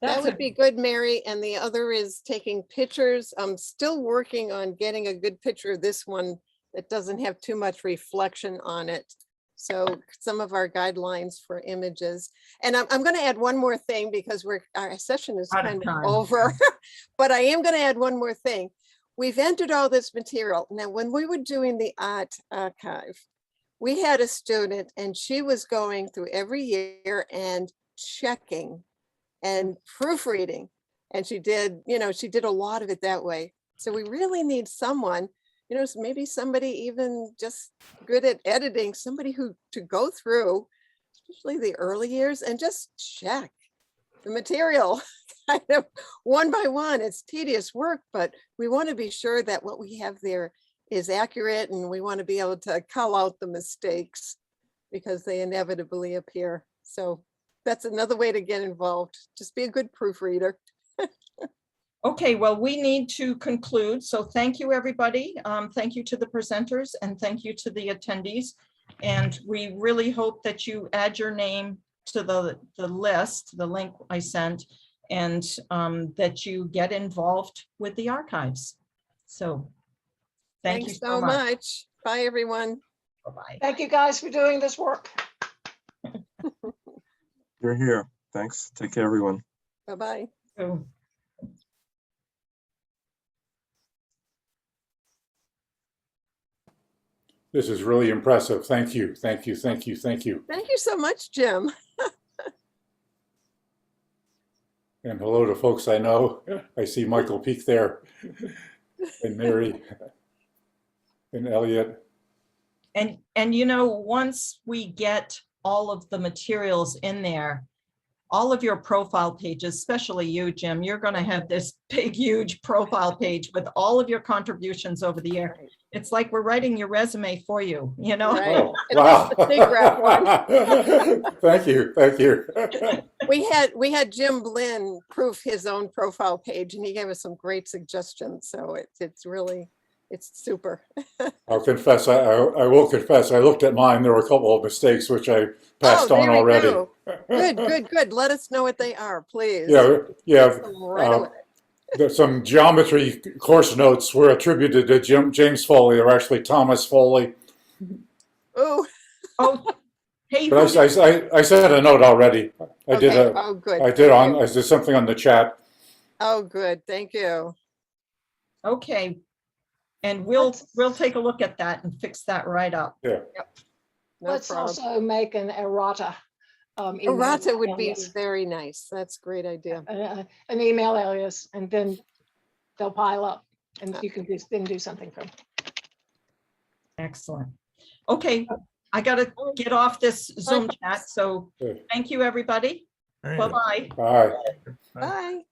A: That would be good, Mary. And the other is taking pictures. I'm still working on getting a good picture of this one that doesn't have too much reflection on it. So some of our guidelines for images. And I'm going to add one more thing because our session is
B: Out of
A: kind of
B: time.
A: over, but I am going to add one more thing. We've entered all this material. Now, when we were doing the art archive, we had a student and she was going through every year and checking and proofreading. And she did a lot of it that way. So we really need someone, maybe somebody even just good at editing, somebody who to go through, especially the early years, and just check the material kind of one by one. It's tedious work, but we want to be sure that what we have there is accurate, and we want to be able to call out the mistakes because they inevitably appear. So that's another way to get involved. Just be a good proofreader.
B: Okay, well, we need to conclude. So thank you, everybody. Thank you to the presenters and thank you to the attendees. And we really hope that you add your name to the list, the link I sent, and that you get involved with the archives. So thank you
A: Thanks
B: so
A: so
B: much.
A: much. Bye, everyone.
B: Bye-bye.
D: Thank you guys for doing this work.
K: You're here. Thanks. Take care, everyone.
A: Bye-bye.
B: So-
L: This is really impressive. Thank you, thank you, thank you, thank you.
A: Thank you so much, Jim.
L: And hello to folks I know. I see Michael Peak there, and Mary, and Elliot.
B: And once we get all of the materials in there, all of your profile pages, especially you, Jim, you're going to have this big, huge profile page with all of your contributions over the year. It's like we're writing your resume for you, you know?
A: Right.
L: Oh,
A: And
L: wow.
A: that's the SIGGRAPH one.
L: Thank you, thank you.
A: We had Jim Blinn proof his own profile page and he gave us some great suggestions. So it's really, it's super.
L: I'll confess, I will confess, I looked at mine, there were a couple of mistakes which I passed
A: Oh,
L: on
A: there we
L: already.
A: go. Good, good, good. Let us know what they are, please.
L: Yeah, yeah.
A: Fix them right away.
L: There's some geometry course notes were attributed to James Foley. They're actually Thomas Foley.
A: Oh,
B: Oh, hey,
L: But I sent a note already. I did
A: okay. Oh, good.
L: I did
A: Thank you.
L: I did something on the chat.
A: Oh, good. Thank you.
B: okay. And we'll take a look at that and fix that right up.
L: Yeah.
A: No
D: Let's
A: problem.
D: also make an errata. Email
A: Errata would be
D: alias,
A: very nice. That's a great idea.
D: an email alias, and then they'll pile up and you can do something from.
B: Excellent. Okay, I got to get off this Zoom chat. So
L: Good.
B: thank you, everybody. Bye-bye.
L: Bye.
A: Bye.